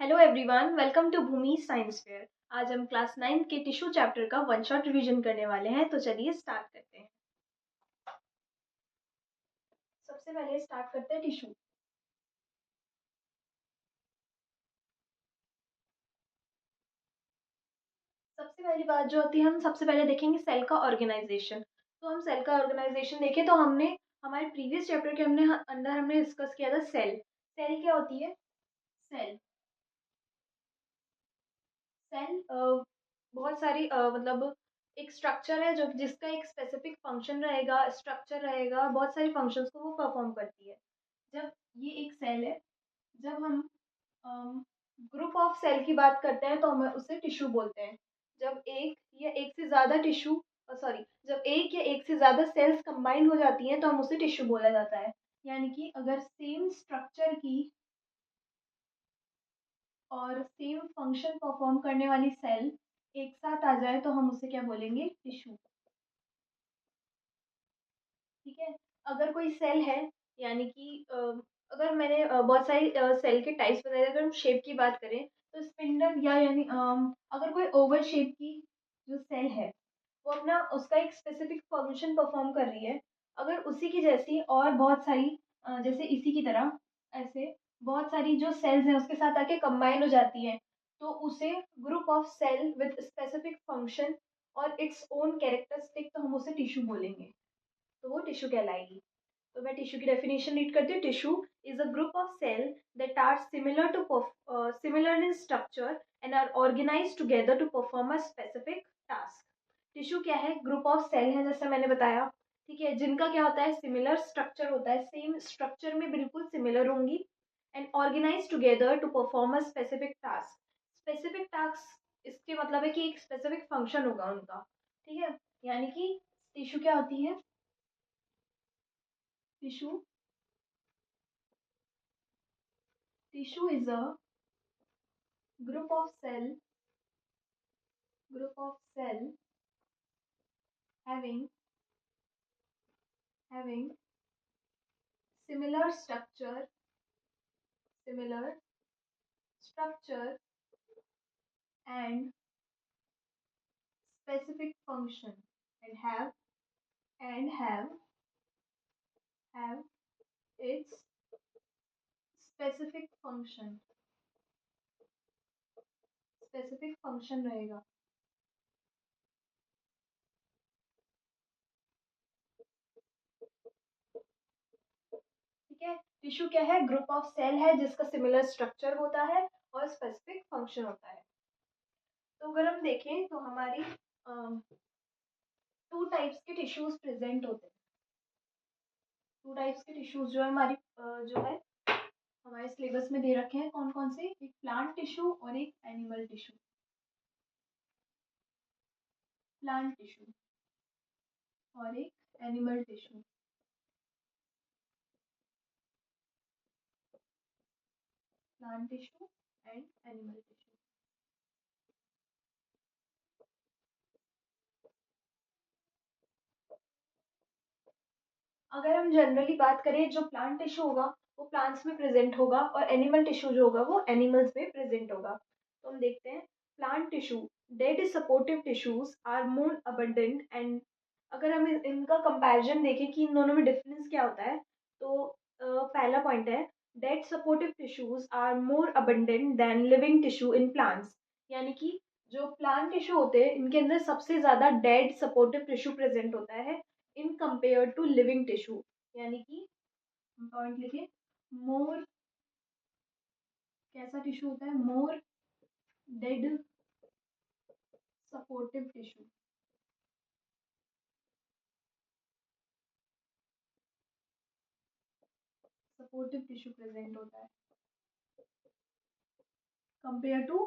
Hello everyone, welcome to Bhoomi science fair. आज हम class 9 के टिश्यू चैप्टर का वन शॉट रिवीजन करने वाले हैं, तो चलिए स्टार्ट करते हैं। सबसे पहले स्टार्ट करते हैं टिश्यू। सबसे पहली बात जो होती है, हम सबसे पहले देखेंगे सेल का ऑर्गेनाइजेशन। तो हम सेल का ऑर्गेनाइजेशन देखें तो हमने हमारे प्रीवियस चैप्टर के अंदर हमने डिस्कस किया था सेल। सेल क्या होती है? सेल सेल बहुत सारी मतलब एक स्ट्रक्चर है जो जिसका एक स्पेसिफिक फंक्शन रहेगा, स्ट्रक्चर रहेगा, बहुत सारी फंक्शंस को वो परफॉर्म करती है। जब ये एक सेल है, जब हम ग्रुप ऑफ सेल की बात करते हैं तो हम उसे टिश्यू बोलते हैं। जब एक या एक से ज़्यादा टिश्यू सॉरी जब एक या एक से ज़्यादा सेल्स कंबाइन हो जाती हैं तो हम उसे टिश्यू बोला जाता है। यानी कि अगर सेम स्ट्रक्चर की और सेम फंक्शन परफॉर्म करने वाली सेल एक साथ आ जाए तो हम उसे क्या बोलेंगे? टिश्यू। ठीक है। अगर कोई सेल है, यानी कि अगर मैंने बहुत सारी सेल के टाइप्स बताए, अगर हम शेप की बात करें तो स्पिंडल या यानी अगर कोई ओवल शेप की जो सेल है वो अपना उसका एक स्पेसिफिक फंक्शन परफॉर्म कर रही है, अगर उसी की जैसी और बहुत सारी जैसे इसी की तरह ऐसे बहुत सारी जो सेल्स हैं उसके साथ आके कंबाइन हो जाती हैं, तो उसे group of cell with specific function और इट्स ओन कैरेक्टरिस्टिक, तो हम उसे टिश्यू बोलेंगे। तो वो टिश्यू कहलाएगी। तो मैं टिश्यू की डेफिनेशन रीड करती हूँ। Tissue is a group of cell that are similar in structure and are organise together to perform a specific task. Tissue क्या है? ग्रुप ऑफ सेल है, जैसे मैंने बताया। ठीक है, जिनका क्या होता है? सिमिलर स्ट्रक्चर होता है, सेम स्ट्रक्चर में बिल्कुल सिमिलर होंगी, and organise together to perform a specific task. Specific task इसके मतलब है कि एक स्पेसिफिक फंक्शन होगा उनका। ठीक है, यानी कि टिश्यू क्या होती है? Tissue tissue is a group of cell having having similar structure and specific function, and have its specific function रहेगा। ठीक है, टिश्यू क्या है? ग्रुप ऑफ सेल है जिसका सिमिलर स्ट्रक्चर होता है और स्पेसिफिक फंक्शन होता है। तो अगर हम देखें तो हमारी टू टाइप्स के टिश्यूज प्रेजेंट होते हैं। टू टाइप्स के टिश्यूज जो है हमारी जो है हमारे सिलेबस में दे रखे हैं, कौन कौन से? एक प्लांट टिश्यू और एक एनिमल टिश्यू। प्लांट टिश्यू और एक animal tissue. Plant tissue and animal tissue. अगर हम जनरली बात करें, जो प्लांट टिश्यू होगा वो प्लांट्स में प्रेजेंट होगा, और एनिमल टिश्यू जो होगा वो एनिमल्स में प्रेजेंट होगा। तो हम देखते हैं plant tissue. Dead supportive tissues are more abundant and अगर हम इनका कंपैरिजन देखें कि इन दोनों में डिफरेंस क्या होता है, तो पहला पॉइंट है dead supportive tissues are more abundant than living tissue in plants. यानी कि जो प्लांट टिश्यू होते हैं इनके अंदर सबसे ज़्यादा डेड सपोर्टिव टिश्यू प्रेजेंट होता है in compare to living tissue. यानी कि पॉइंट लिखे, मोर कैसा टिश्यू होता है? More dead supportive tissue. Supportive tissue present होता है कंपेयर टू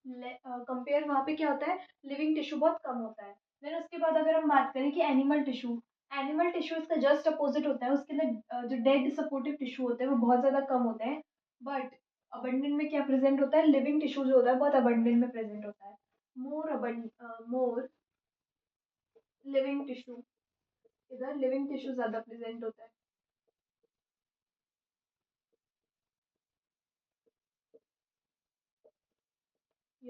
कंपेयर वहाँ पे क्या होता है? लिविंग टिश्यू बहुत कम होता है। देन उसके बाद अगर हम बात करें कि एनिमल टिश्यू इसका जस्ट अपोजिट होता है। उसके अंदर जो डेड सपोर्टिव टिश्यू होते हैं वो बहुत ज़्यादा कम होते हैं, बट अबंडेंट में क्या प्रेजेंट होता है? लिविंग टिश्यू जो होता है बहुत अबंडेंट में प्रेजेंट होता है। मोर लिविंग टिश्यू, इधर लिविंग टिश्यू ज़्यादा प्रेजेंट होता है।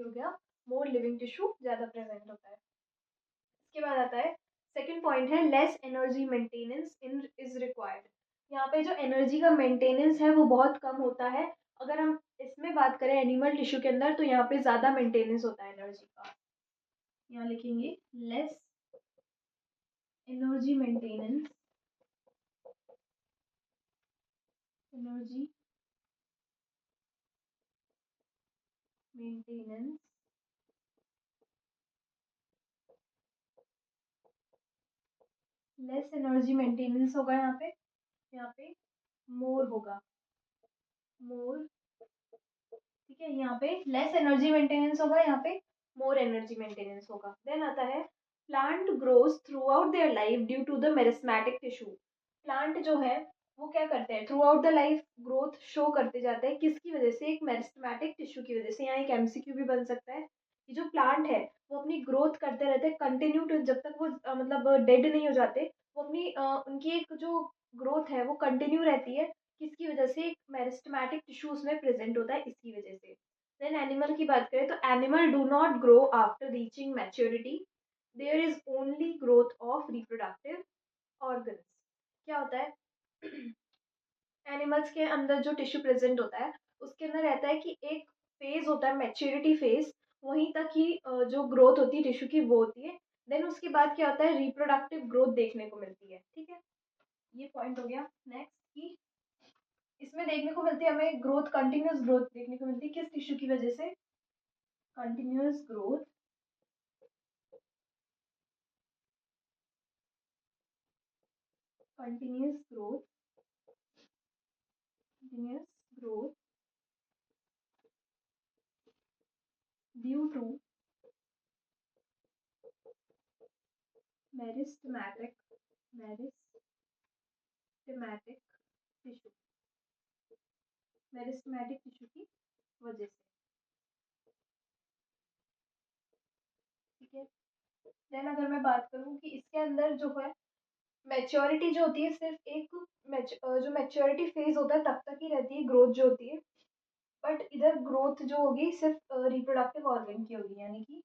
ये हो गया, मोर लिविंग टिश्यू ज़्यादा प्रेजेंट होता है। इसके बाद आता है सेकंड पॉइंट है less energy maintenance in is required. यहाँ पे जो एनर्जी का मेंटेनेंस है वो बहुत कम होता है। अगर हम इसमें बात करें एनिमल टिश्यू के अंदर तो यहाँ पे ज़्यादा मेंटेनेंस होता है एनर्जी का। यहाँ लिखेंगे less energy maintenance, energy maintenance less energy maintenance होगा यहाँ पे मोर होगा, मोर। ठीक है, यहाँ पे लेस एनर्जी मेंटेनेंस होगा, यहाँ पे मोर एनर्जी मेंटेनेंस होगा। देन आता है plant grows throughout their life due to the meristematic tissue. Plant जो है वो क्या करते हैं, throughout the life growth show करते जाते हैं, किसकी वजह से, एक मेरिस्मेटिक टिश्यू की वजह से। यहाँ एक एमसीक्यू भी बन सकता है कि जो प्लांट है वो अपनी ग्रोथ करते रहते हैं कंटिन्यू टू, जब तक वो मतलब डेड नहीं हो जाते, वो अपनी उनकी एक जो ग्रोथ है वो कंटिन्यू रहती है। किसकी वजह से, एक मेरिस्टेमेटिक टिश्यू उसमें प्रेजेंट होता है, इसकी वजह से। देन एनिमल की बात करें तो animal do not grow after reaching maturity, there is only growth of reproductive organs. क्या होता है एनिमल्स के अंदर जो टिश्यू प्रेजेंट होता है उसके अंदर रहता है कि एक फेज होता है मैच्योरिटी फेज, वहीं तक ही जो ग्रोथ होती है टिश्यू की वो होती है। देन उसके बाद क्या होता है, रिप्रोडक्टिव ग्रोथ देखने को मिलती है। ठीक है, ये पॉइंट हो गया। नेक्स्ट की इसमें देखने को मिलती है हमें ग्रोथ, कंटिन्यूस ग्रोथ देखने को मिलती है किस टिश्यू की वजह से, continuous growth, continuous growth, continuous growth due to meristematic, meristematic tissue, meristematic tissue की वजह से। ठीक है, देन अगर मैं बात करूँ कि इसके अंदर जो है मैच्योरिटी जो होती है सिर्फ एक जो मैच्योरिटी फेज होता है तब तक ही रहती है ग्रोथ जो होती है, बट इधर ग्रोथ जो होगी सिर्फ रिप्रोडक्टिव ऑर्गन की होगी, यानी कि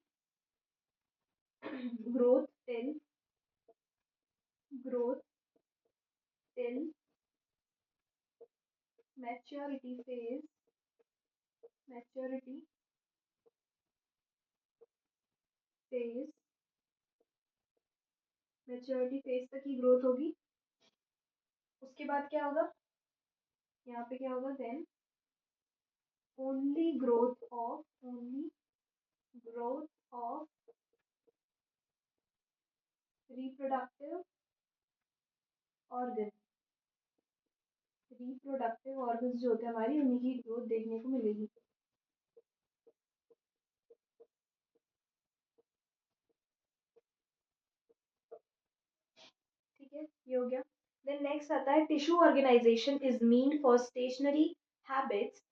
growth till, growth till maturity phase, maturity phase, maturity phase तक की ग्रोथ होगी। उसके बाद क्या होगा, यहाँ पे क्या होगा, then only growth of, only growth of reproductive organ, reproductive organs जो होते हैं हमारी उन्हीं की ग्रोथ देखने को मिलेगी। ठीक है, ये हो गया। देन नेक्स्ट आता है tissue organisation is mean for stationary habits.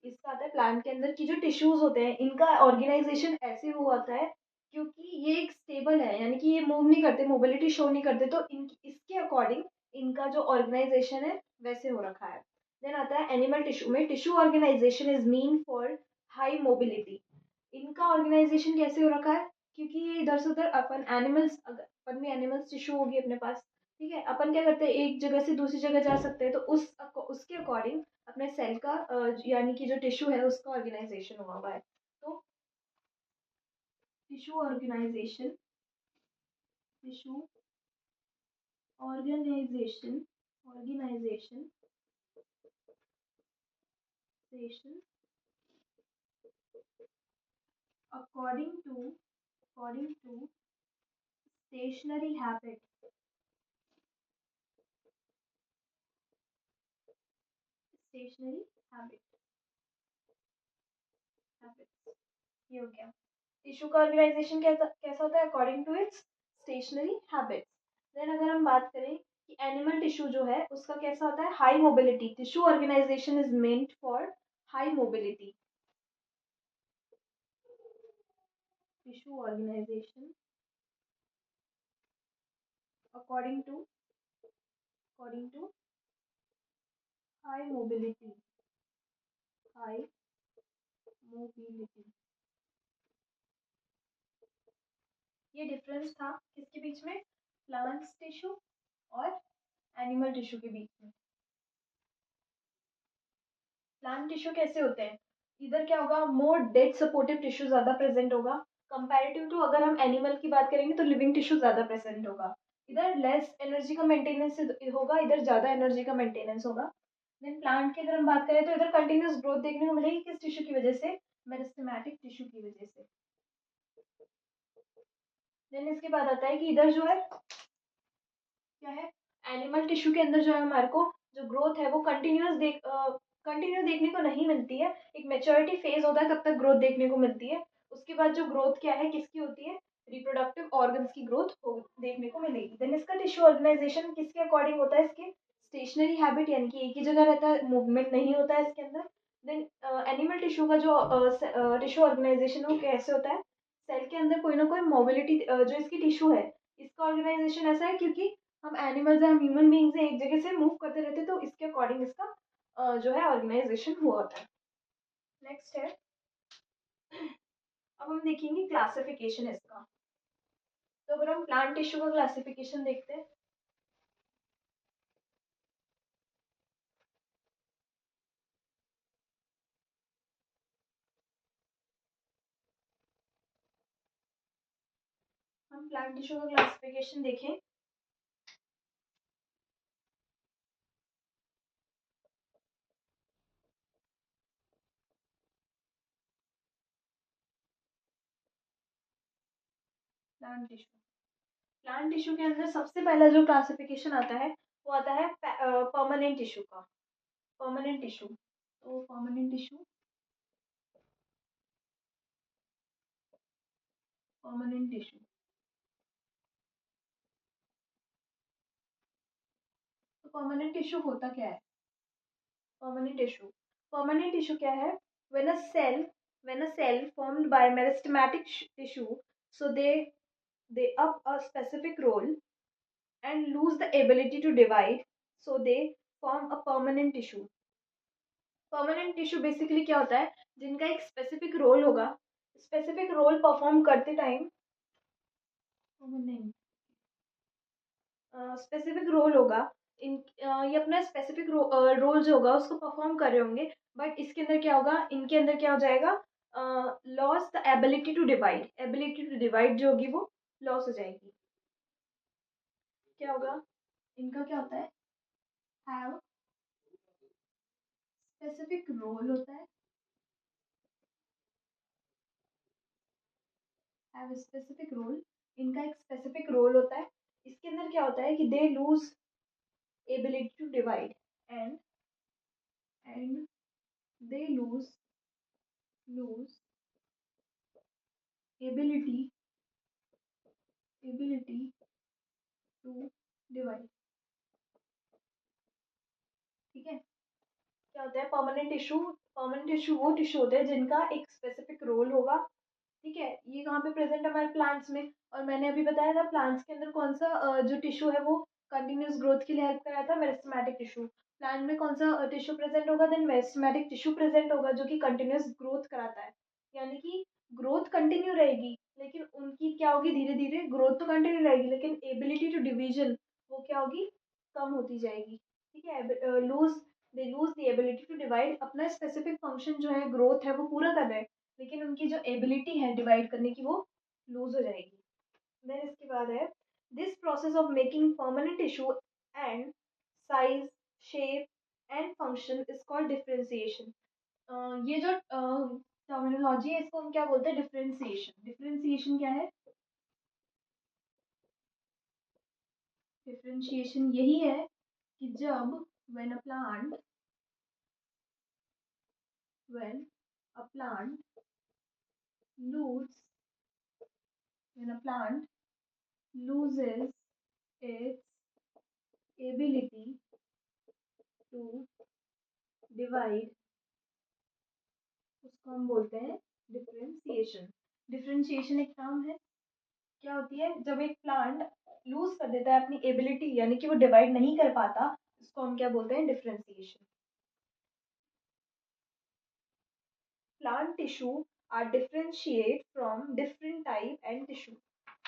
इसका आता है प्लांट के अंदर की जो टिश्यूज होते हैं इनका ऑर्गेनाइजेशन ऐसे हुआ होता है क्योंकि ये एक स्टेबल है, यानी कि ये मूव नहीं करते, मोबिलिटी शो नहीं करते, तो इन इसके अकॉर्डिंग इनका जो ऑर्गेनाइजेशन है वैसे हो रखा है। देन आता है एनिमल टिश्यू में tissue organisation is mean for high mobility. इनका ऑर्गेनाइजेशन कैसे हो रखा है, क्योंकि ये इधर से उधर अपन एनिमल्स, अगर अपन भी एनिमल्स टिश्यू होगी अपने पास, ठीक है, अपन क्या करते हैं एक जगह से दूसरी जगह जा सकते हैं, तो उसके अकॉर्डिंग अपने सेल का यानी कि जो टिश्यू है उसका ऑर्गेनाइजेशन हुआ हुआ है। तो tissue organisation, tissue organisation, organisation session according to, according to stationary habit, stationary habit, habits. ये हो गया, टिश्यू का ऑर्गेनाइजेशन कैसा कैसा होता है, according to its stationary habits. Then अगर हम बात करें कि एनिमल टिश्यू जो है उसका कैसा होता है, high mobility, tissue organisation is meant for high mobility, tissue organisation according to, according to high mobility, high mobility. ये डिफरेंस था किसके बीच में, प्लांट्स टिश्यू और एनिमल टिश्यू के बीच में। प्लांट टिश्यू कैसे होते हैं, इधर क्या होगा, मोर डेड सपोर्टिव टिश्यू ज्यादा प्रेजेंट होगा कंपैरेटिव टू, अगर हम एनिमल की बात करेंगे तो लिविंग टिश्यू ज्यादा प्रेजेंट होगा। इधर लेस एनर्जी का मेंटेनेंस होगा, इधर ज्यादा एनर्जी का मेंटेनेंस होगा। देन प्लांट की अगर हम बात करें तो इधर कंटिन्यूस ग्रोथ देखने को मिलेगी, किस टिश्यू की वजह से, मेरिस्टेमेटिक टिश्यू की वजह से। देन इसके बाद आता है कि इधर जो है क्या है, एनिमल टिश्यू के अंदर जो है हमारे को जो ग्रोथ है वो कंटिन्यू देखने को नहीं मिलती है। एक मेच्योरिटी फेज होता है तब तक ग्रोथ देखने को मिलती है। उसके बाद जो ग्रोथ क्या है किसकी होती है, रिप्रोडक्टिव ऑर्गन्स की ग्रोथ देखने को मिलेगी। देन इसका टिश्यू ऑर्गेनाइजेशन किसके अकॉर्डिंग होता है, इसके स्टेशनरी हैबिट यानी कि एक ही जगह रहता है, मूवमेंट नहीं होता है इसके अंदर। देन एनिमल टिश्यू का जो टिश्यू ऑर्गेनाइजेशन वो कैसे होता है, सेल के अंदर कोई ना कोई मोबिलिटी, जो इसकी टिश्यू है इसका ऑर्गेनाइजेशन ऐसा है क्योंकि हम एनिमल्स हैं, हम ह्यूमन बींग्स हैं, एक जगह से मूव करते रहते हैं, तो इसके अकॉर्डिंग इसका जो है ऑर्गेनाइजेशन हुआ होता है। नेक्स्ट है, अब हम देखेंगे क्लासिफिकेशन इसका। तो अगर हम प्लांट टिश्यू का क्लासिफिकेशन देखते हैं, हम प्लांट टिश्यू का क्लासिफिकेशन देखें प्लांट टिश्यू के अंदर सबसे पहला जो क्लासिफिकेशन आता है वो आता है परमानेंट टिश्यू का। परमानेंट टिश्यू, तो परमानेंट टिश्यू, तो परमानेंट टिश्यू होता क्या है, परमानेंट टिश्यू क्या है, when a cell when a cell formed by meristematic tissue, so they up a specific role and lose the ability to divide, so they form a permanent tissue। Permanent tissue basically क्या होता है, जिनका एक specific role होगा, specific role perform करते time, specific role होगा इन ये अपना स्पेसिफिक रोल जो होगा उसको परफॉर्म कर रहे होंगे, बट इसके अंदर क्या होगा, इनके अंदर क्या हो जाएगा, loss the ability to divide, ability to divide जो होगी वो लॉस हो जाएगी। क्या होगा, इनका क्या होता है, हैव स्पेसिफिक रोल होता है, हैव स्पेसिफिक रोल, इनका एक स्पेसिफिक रोल होता है। इसके अंदर क्या होता है कि they lose ability to divide and they lose ability to divide। ठीक है, क्या होता है परमानेंट टिश्यू वो टिश्यू होते हैं जिनका एक स्पेसिफिक रोल होगा। ठीक है, ये कहाँ पे प्रेजेंट है, हमारे प्लांट्स में। और मैंने अभी बताया था प्लांट्स के अंदर कौन सा जो टिश्यू है वो कंटिन्यूस ग्रोथ के लिए हेल्प कर रहा था, मेरिस्टेमेटिक टिश्यू। प्लांट में कौन सा टिश्यू प्रेजेंट होगा, देन मेरिस्टेमेटिक टिश्यू प्रेजेंट होगा जो कि कंटिन्यूस ग्रोथ कराता है, यानी कि ग्रोथ कंटिन्यू रहेगी, लेकिन उनकी क्या होगी, धीरे धीरे ग्रोथ तो कंटिन्यू रहेगी लेकिन एबिलिटी टू डिवीजन वो क्या होगी, कम होती जाएगी। ठीक है, lose the ability to divide, अपना स्पेसिफिक फंक्शन जो है ग्रोथ है वो पूरा कर रहे हैं, लेकिन उनकी जो एबिलिटी है डिवाइड करने की वो लूज हो जाएगी। देन इसके बाद है, this process of making permanent tissue and size, shape and function is called differentiation. ये जो टर्मिनोलॉजी है इसको हम क्या बोलते हैं, डिफरेंशिएशन। डिफरेंशिएशन क्या है, डिफरेंशिएशन यही है कि जब when a plant when a plant lose when a plant loses its ability to divide, उसको हम बोलते हैं डिफरेंशिएशन। डिफरेंशिएशन एक टर्म है, क्या होती है, जब एक प्लांट लूज कर देता है अपनी एबिलिटी यानी कि वो डिवाइड नहीं कर पाता, उसको हम क्या बोलते हैं, differentiation. Plant tissue are differentiate from different type and tissue.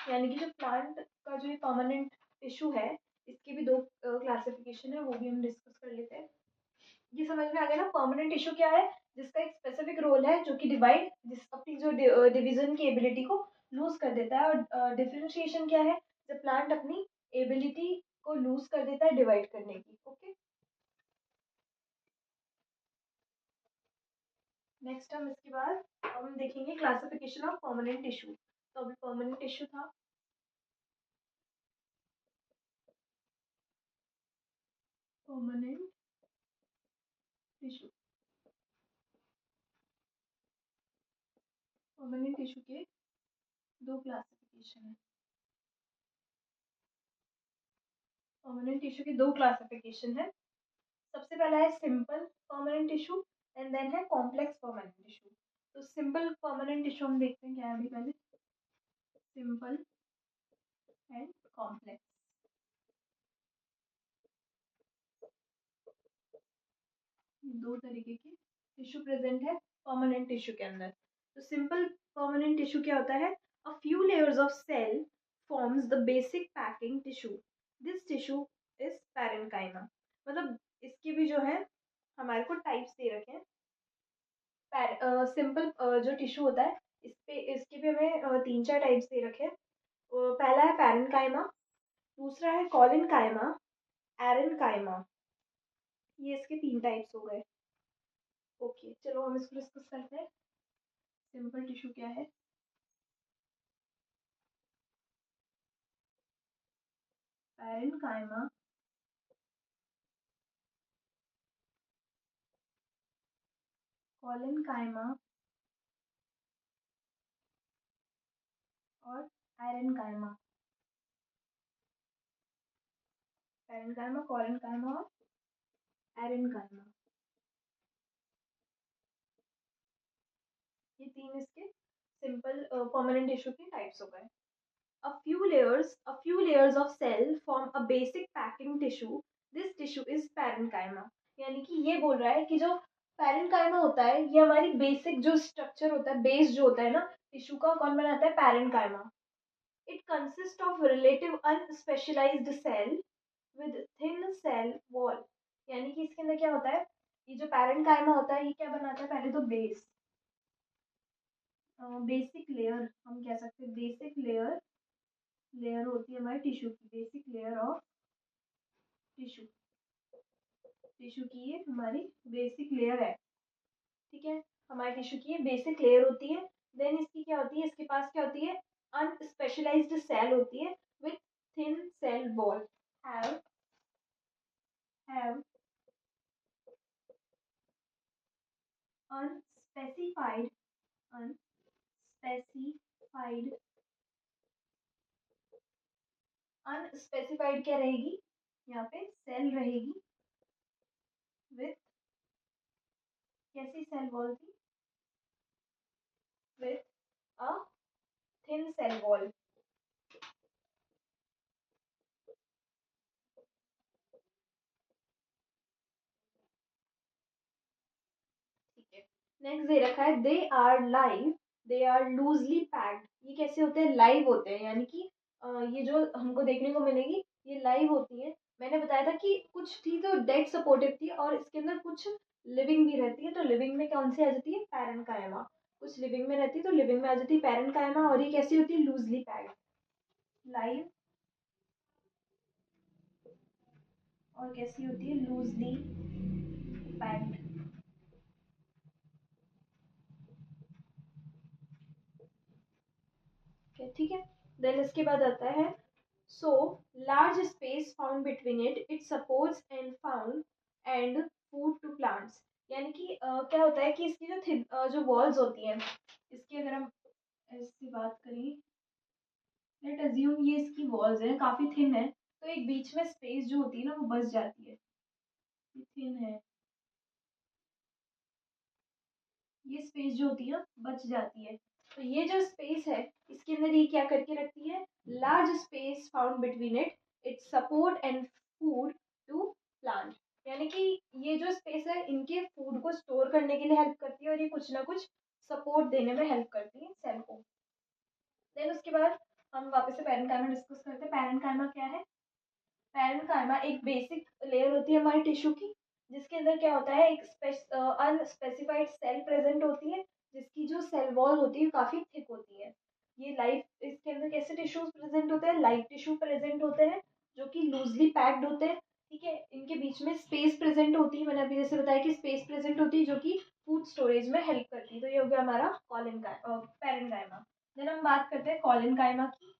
यानी कि जो प्लांट का जो ये परमानेंट टिश्यू है, इसकी भी दो क्लासिफिकेशन है, वो भी हम डिस्कस कर लेते हैं। ये समझ में आ गया ना, परमानेंट टिश्यू क्या है, जिसका एक स्पेसिफिक रोल है जो कि जिस अपनी जो डिवीजन की एबिलिटी को लूज कर देता है, और डिफरेंशिएशन क्या है, जब प्लांट अपनी एबिलिटी को लूज कर देता है डिवाइड करने की। ओके, नेक्स्ट हम इसके बाद हम देखेंगे क्लासिफिकेशन ऑफ परमानेंट टिश्यू। तो अभी परमानेंट टिश्यू था, परमानेंट टिश्यू, परमानेंट टिश्यू के दो क्लासिफिकेशन है। परमानेंट टिश्यू की दो क्लासिफिकेशन है। सबसे पहला है simple permanent tissue and then है कॉम्प्लेक्स परमानेंट टिश्यू। तो सिंपल परमानेंट टिश्यू हम देखते हैं क्या है अभी पहले, सिंपल एंड कॉम्प्लेक्स। दो तरीके के टिश्यू प्रेजेंट है परमानेंट टिश्यू के अंदर। तो सिंपल परमानेंट टिश्यू क्या होता है, a few layers of cell forms the basic packing tissue, this tissue is parenchyma. मतलब इसकी भी जो है हमारे को टाइप्स दे रखे हैं। सिंपल जो टिश्यू होता है, इसके भी हमें तीन चार टाइप्स दे रखे हैं। पहला है पैरेन्काइमा, दूसरा है कॉलिनकाइमा, एरेन्काइमा। ये इसके तीन टाइप्स हो गए। ओके, चलो हम इसको डिस्कस करते हैं। सिंपल टिश्यू क्या है, पैरेन्काइमा, कॉलिनकाइमा और एरेन्काइमा। पैरेन्काइमा, कॉलिनकाइमा और एरेन्काइमा, ये तीन इसके सिंपल परमानेंट टिश्यू के टाइप्स हो गए। A few layers of cell form a basic packing tissue. This tissue is parenchyma. यानी कि ये बोल रहा है कि जो पैरेन्काइमा होता है, ये हमारी बेसिक जो स्ट्रक्चर होता है, बेस जो होता है ना टिश्यू का, कौन बनाता है, parenchyma. It consist of relative unspecialised cell with thin cell wall. यानी कि इसके अंदर क्या होता है, ये जो पैरेन्काइमा होता है, ये क्या बनाता है, पहले तो बेस, बेसिक लेयर हम कह सकते हैं, बेसिक लेयर, लेयर होती है हमारे टिश्यू की, basic layer of tissue, tissue की ये हमारी बेसिक लेयर है। ठीक है, हमारे टिश्यू की ये बेसिक लेयर होती है। देन इसकी क्या होती है, इसके पास क्या होती है, अनस्पेशलाइज्ड सेल होती है with thin cell wall, have have unspecified, unspecified, unspecified क्या रहेगी, यहाँ पे सेल रहेगी विथ, कैसी सेल वॉल थी, with a thin cell wall. ठीक है, नेक्स्ट दे रखा है they are live, they are loosely packed. ये कैसे होते हैं, लाइव होते हैं, यानी कि ये जो हमको देखने को मिलेगी ये लाइव होती है। मैंने बताया था कि कुछ थी तो डेड सपोर्टिव थी, और इसके अंदर कुछ लिविंग भी रहती है। तो लिविंग में कौन सी आ जाती है, पैरेन्काइमा। कुछ लिविंग में रहती है तो लिविंग में आ जाती है पैरेन्काइमा। और ये कैसी होती है, लूजली पैक्ड, लाइव, और कैसी होती है, लूजली पैक्ड। ठीक है, देन इसके बाद आता है so large space found between it, it supports and found and food to plants. यानी कि क्या होता है कि इसकी जो वॉल्स होती हैं, इसकी अगर हम इसकी बात करें, लेट अज्यूम ये इसकी वॉल्स हैं, काफी थिन है, तो एक बीच में स्पेस जो होती है ना वो बच जाती है, ये थिन है, ये स्पेस जो होती है बच जाती है। तो ये जो स्पेस है, इसके अंदर ये क्या करके रखती है, large space found between it, it support and food to plant. यानी कि ये जो स्पेस है इनके फूड को स्टोर करने के लिए हेल्प करती है, और ये कुछ ना कुछ सपोर्ट देने में हेल्प करती है सेल को। देन उसके बाद हम वापस से पैरेन्काइमा डिस्कस करते हैं। पैरेन्काइमा क्या है? पैरेन्काइमा एक बेसिक लेयर होती है हमारी टिश्यू की, जिसके अंदर क्या होता है, एक अनस्पेसिफाइड सेल प्रेजेंट होती है, जिसकी जो सेल वॉल होती है काफ़ी थिक होती है। ये लाइव इसके अंदर कैसे टिश्यूज प्रेजेंट होते हैं? लाइव टिश्यू प्रेजेंट होते हैं, जो कि लूजली पैक्ड होते हैं। ठीक है, इनके बीच में स्पेस प्रेजेंट होती है, मैंने अभी जैसे बताया कि स्पेस प्रेजेंट होती है, जो कि फूड स्टोरेज में हेल्प करती है। तो ये हो गया हमारा पैरेन्काइमा। देन हम बात करते हैं कॉलिनकाइमा की।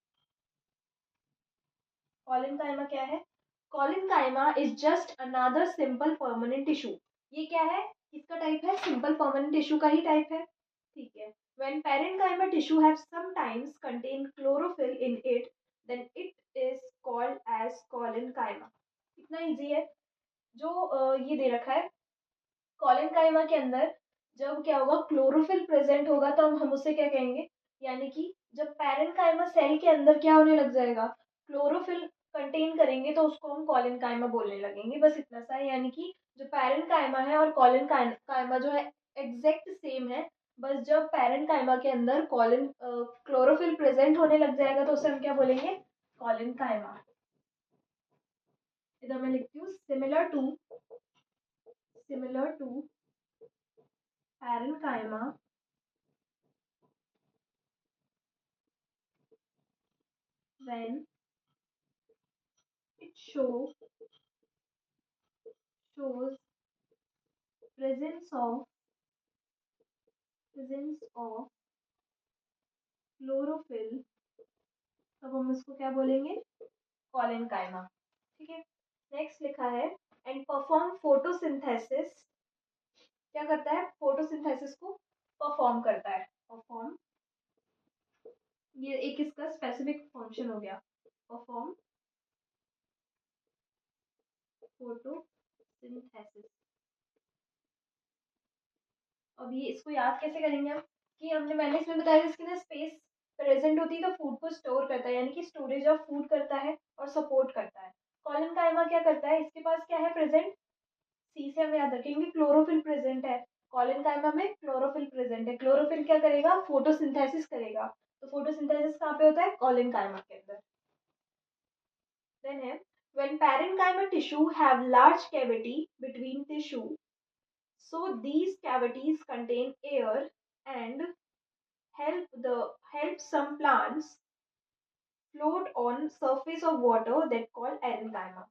कॉलिनकाइमा क्या है? Collenchyma is just another simple permanent tissue. ये क्या है? किसका टाइप है? सिंपल परमानेंट टिश्यू का ही टाइप है। ठीक है। When parenchyma tissue have sometimes contain chlorophyll in it, then it is called as collenchyma. इतना इजी है। जो ये दे रखा है, कॉलिनकाइमा के अंदर जब क्या होगा, क्लोरोफिल प्रेजेंट होगा, तो हम उसे क्या कहेंगे, यानी कि जब पैरेन्काइमा सेल के अंदर क्या होने लग जाएगा, क्लोरोफिल कंटेन करेंगे, तो उसको हम कॉलिनकाइमा बोलने लगेंगे। बस इतना सा है, यानी कि जो पैरेन्काइमा है और कॉलिनकाइमा जो है एग्जैक्ट सेम है। बस जब पैरेन्काइमा के अंदर कॉलिन क्लोरोफिल प्रेजेंट होने लग जाएगा, तो उसे हम क्या बोलेंगे? कॉलिनकाइमा। इधर मैं लिखती हूँ similar to parenchyma when it shows presence of chlorophyll, तब हम इसको क्या बोलेंगे? कॉलिनकाइमा। ठीक है। नेक्स्ट लिखा है एंड परफॉर्म फोटोसिंथेसिस। क्या करता है? फोटोसिंथेसिस को परफॉर्म करता है। परफॉर्म, ये एक इसका स्पेसिफिक फंक्शन हो गया। Perform photosynthesis. अब ये इसको याद कैसे करेंगे हम, कि मैंने इसमें बताया था, इसके अंदर स्पेस प्रेजेंट होती है, तो फूड को स्टोर करता है, यानी कि स्टोरेज ऑफ फूड करता है और सपोर्ट करता है। कॉलिनकाइमा क्या करता है? इसके पास क्या है प्रेजेंट? सी से हम याद रखेंगे, क्लोरोफिल प्रेजेंट है। कॉलिनकाइमा में क्लोरोफिल प्रेजेंट है। क्लोरोफिल क्या करेगा? फोटोसिंथेसिस करेगा। तो फोटोसिंथेसिस कहाँ पे होता है? कॉलिनकाइमा के अंदर। देन है when parenchyma tissue have large cavity between tissue, so these cavities contain air and help some plants float on surface of water that called parenchyma.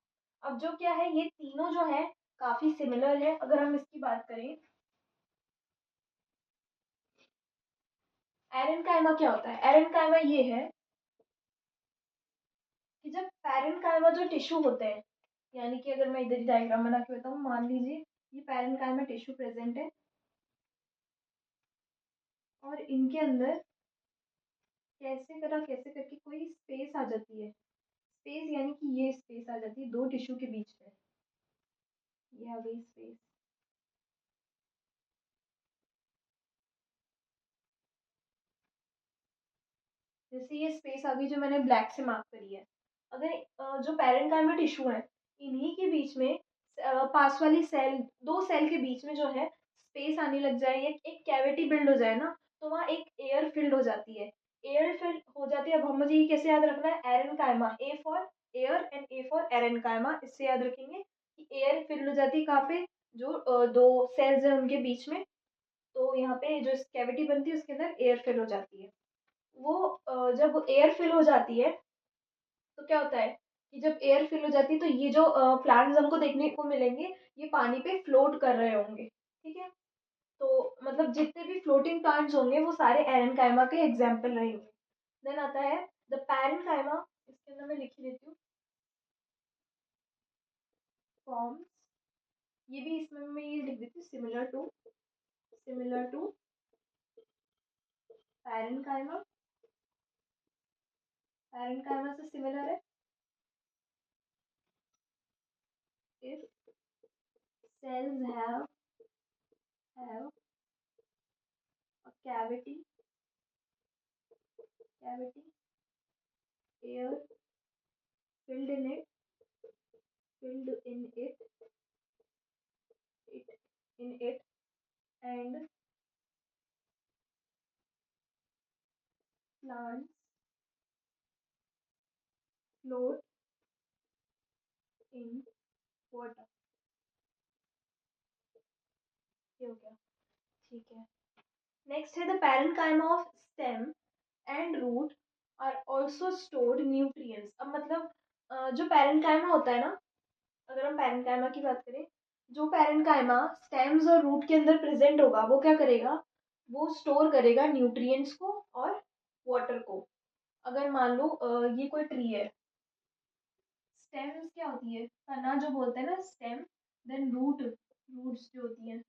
अब जो क्या है, ये तीनों जो है काफी सिमिलर है। अगर हम इसकी बात करें, एरेनकाइमा क्या होता है? एरेनकाइमा ये है कि जब पैरेनकाइमा जो टिश्यू होते हैं, यानी कि अगर मैं इधर ही डायग्राम बना के बताऊँ, मान लीजिए ये पैरेनकाइमा टिश्यू प्रेजेंट है और इनके अंदर कैसे करके कोई स्पेस आ जाती है। स्पेस यानी कि ये स्पेस आ जाती है दो टिश्यू के बीच में। ये आ गई स्पेस। जैसे ये स्पेस आ गई जो मैंने ब्लैक से मार्क करी है। अगर जो पैरेन्काइमा टिश्यू है, इन्हीं के बीच में पास वाली सेल, दो सेल के बीच में जो है स्पेस आने लग जाए, एक कैविटी बिल्ड हो जाए ना, तो वहाँ एक एयर फिल्ड हो जाती है। एयर फिल्ड हो जाती है। अब हम मुझे ये कैसे याद रखना है? Aerenchyma, A for air and A for aerenchyma, इससे याद रखेंगे कि एयर फिल्ड हो जाती है कहाँ पे? जो दो सेल्स हैं उनके बीच में। तो यहाँ पे जो कैविटी बनती है उसके अंदर एयर फिल हो जाती है। वो जब एयर फिल हो जाती है, तो क्या होता है कि जब एयर फिल हो जाती है, तो ये जो प्लांट्स हमको देखने को मिलेंगे, ये पानी पे फ्लोट कर रहे होंगे। ठीक है। तो मतलब जितने भी फ्लोटिंग प्लांट्स होंगे वो सारे एरेनकाइमा के एग्जाम्पल रहेंगे। देन आता है द पैरेन्काइमा। इसके अंदर मैं लिख ही देती हूँ, फॉर्म्स। ये भी इसमें मैं ये लिख देती हूँ, सिमिलर टू पैरेन्काइमा। पैरेन्काइमा से सिमिलर है। if cells have a cavity, air filled in it filled in it and plants float in water. ये हो गया, ठीक है। नेक्स्ट है the parenchyma of stem and root are also stored nutrients. अब मतलब जो पैरेन्काइमा होता है ना, अगर हम पैरेन्काइमा की बात करें, जो पैरेन्काइमा स्टेम्स और रूट के अंदर प्रेजेंट होगा वो क्या करेगा, वो स्टोर करेगा न्यूट्रिएंट्स को और वाटर को। अगर मान लो ये कोई ट्री है, स्टेम्स क्या होती है, तना जो बोलते हैं ना स्टेम, देन रूट्स जो होती हैं,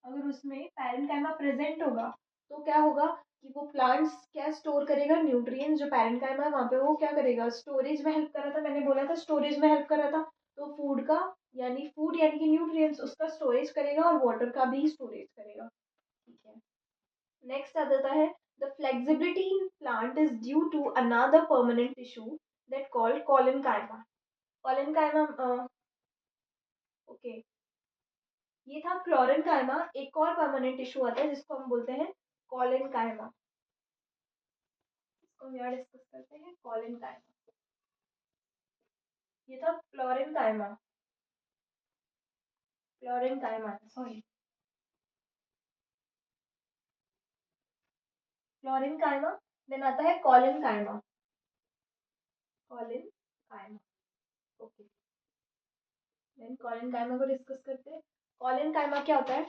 अगर उसमें पैरेन्काइमा प्रेजेंट होगा तो क्या होगा कि वो प्लांट्स क्या स्टोर करेगा, न्यूट्रिएंट्स। जो पैरेन्काइमा है वहाँ पे वो क्या करेगा, स्टोरेज में हेल्प कर रहा था, मैंने बोला था स्टोरेज में हेल्प कर रहा था। तो फूड यानी कि न्यूट्रिएंट्स उसका स्टोरेज करेगा और वाटर का भी स्टोरेज करेगा, ठीक है। नेक्स्ट आ जाता है the flexibility in plant is due to another permanent tissue that called collenchyma. Collenchyma, okay, ये था क्लोरेनकाइमा। एक और परमानेंट टिश्यू आता है जिसको हम बोलते हैं कॉलेनकाइमा। इसको हम यहाँ डिस्कस करते हैं, कॉलेनकाइमा। ये था chlorenchyma, chlorenchyma sorry, chlorenchyma. Then आता है collenchyma, collenchyma, okay. Then collenchyma को डिस्कस करते हैं। कॉलेनकाइमा क्या होता है,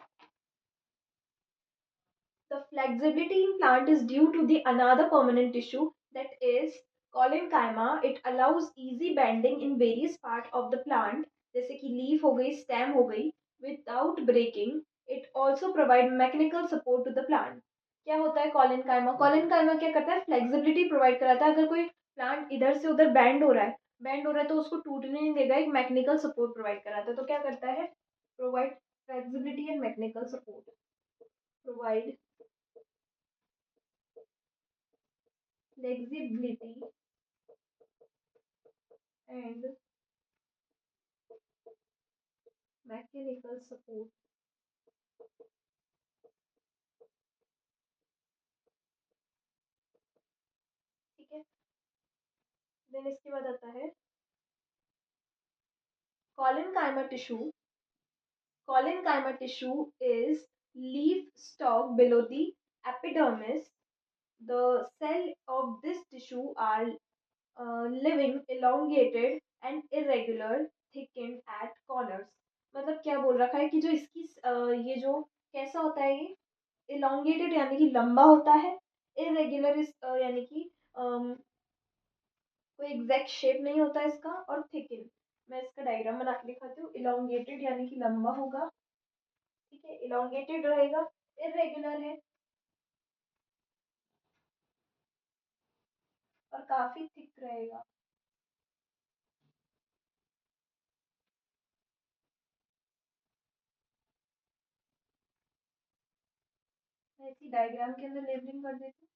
the flexibility in plant is due to the another permanent tissue that is collenchyma. It allows easy bending in various part of the plant, जैसे कि leaf हो गई, स्टेम हो गई, without breaking. It also provide mechanical support to the plant. क्या होता है collenchyma, collenchyma क्या करता है, फ्लेक्सिबिलिटी प्रोवाइड कराता है। अगर कोई प्लांट इधर से उधर बैंड हो रहा है तो उसको टूटने नहीं देगा, एक मैकेनिकल सपोर्ट प्रोवाइड कराता है। तो क्या करता है, provide flexibility and mechanical support, provide flexibility and mechanical support, ठीक है। देन इसके बाद आता है collenchyma tissue. Collenchyma tissue is leaf stalk below the epidermis. The cell of this tissue are living, elongated and irregular, thickened at corners. मतलब क्या बोल रखा है कि जो इसकी ये जो कैसा होता है, ये elongated यानी कि लंबा होता है, irregular यानी कि कोई एग्जैक्ट शेप नहीं होता इसका, और थिकन, मैं इसका डायग्राम बना के दिखाती हूँ। इलोंगेटेड यानी कि लंबा होगा, ठीक है, इलोंगेटेड रहेगा, इरेगुलर है और काफी थिक रहेगा। मैं इसी डायग्राम के अंदर लेबलिंग कर देती हूँ।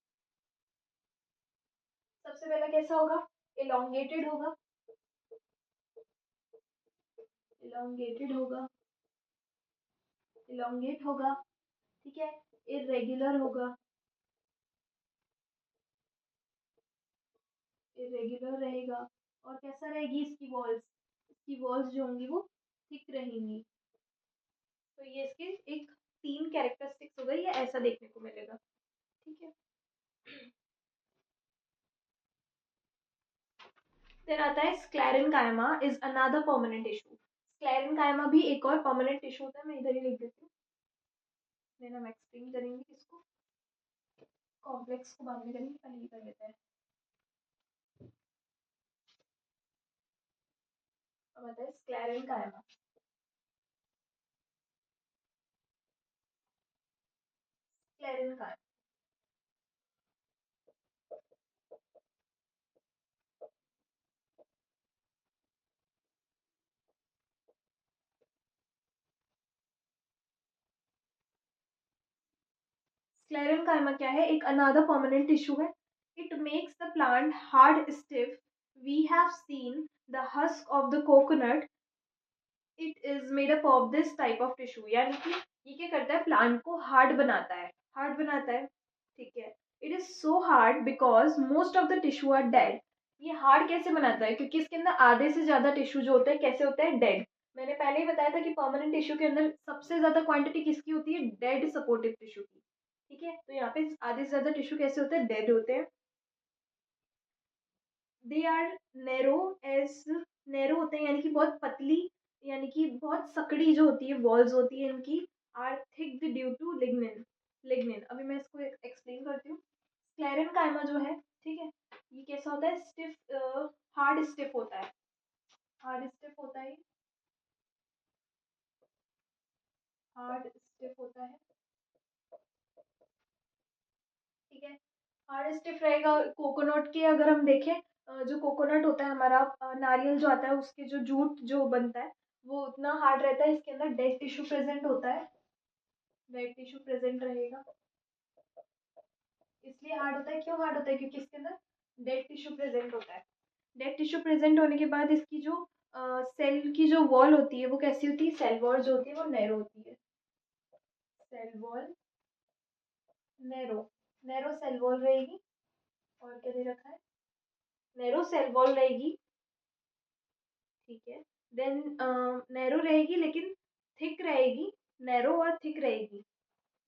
सबसे पहला कैसा होगा, इलोंगेटेड होगा, इलोंगेटेड होगा, इलोंगेट होगा, ठीक है, इरेगुलर होगा, इरेगुलर रहेगा, और कैसा रहेगी इसकी वॉल्स जो होंगी वो थिक रहेंगी। तो ये इसके एक 3 कैरेक्टरिस्टिक्स हो गई, ये ऐसा देखने को मिलेगा, ठीक है। फिर आता है sclerenchyma is another permanent tissue. Sclerenchyma भी एक और परमानेंट टिश्यू होता है, मैं इधर ही लिख देती हूँ, देन हम एक्सप्लेन करेंगे इसको, कॉम्प्लेक्स को बाद में करेंगे, पहले ये कर लेते हैं। अब आता है स्क्लेरेनकाइमा। स्क्लेरेनकाइमा, स्क्लेरेनकाइमा क्या है, एक अनदर परमानेंट टिश्यू है। It makes the plant hard stiff. We have seen the husk of the coconut, it is made up of this type of tissue. यानी कि ये क्या करता है, प्लांट को हार्ड बनाता है, हार्ड बनाता है, ठीक है। It is so hard because most of the tissue are dead. ये हार्ड कैसे बनाता है, क्योंकि इसके अंदर आधे से ज्यादा टिश्यू जो होता है कैसे होता है, डेड। मैंने पहले ही बताया था कि परमानेंट टिश्यू के अंदर सबसे ज्यादा क्वांटिटी किसकी होती है, डेड सपोर्टिव टिश्यू की। ठीक है, तो यहाँ पे आधे से ज्यादा टिश्यू कैसे होते हैं, डेड होते हैं। They are narrow edge, narrow होते हैं यानी कि बहुत पतली, यानी कि बहुत सकड़ी जो होती है वॉल्स होती है इनकी, are thick due to lignin. Lignin, अभी मैं इसको एक्सप्लेन करती हूँ। स्क्लेरन कायमा जो है, ठीक है, ये कैसा होता है, स्टिफ, हार्ड स्टिफ होता है, हार्ड स्टिफ होता है, हार्ड स्टिफ होता है। ठीक है, हार्ड स्टिफ रहेगा। कोकोनट के अगर हम देखें, जो कोकोनट होता है हमारा, नारियल जो आता है उसके जो जूट जो बनता है वो उतना हार्ड रहता है, इसके अंदर डेड टिश्यू प्रेजेंट होता है, डेड टिश्यू प्रेजेंट रहेगा, इसलिए हार्ड होता है। क्यों हार्ड होता है, क्योंकि इसके अंदर डेड टिश्यू प्रेजेंट होता है। डेड टिश्यू प्रेजेंट होने के बाद इसकी जो सेल की जो वॉल होती है वो कैसी होती है, सेल वॉल जो होती है वो नैरो होती है, cell wall narrow, narrow cell wall रहेगी। और क्या दे रखा है, नैरो सेल वॉल रहेगी। ठीक है, देन नैरो रहेगी लेकिन थिक रहेगी, नैरो और थिक रहेगी,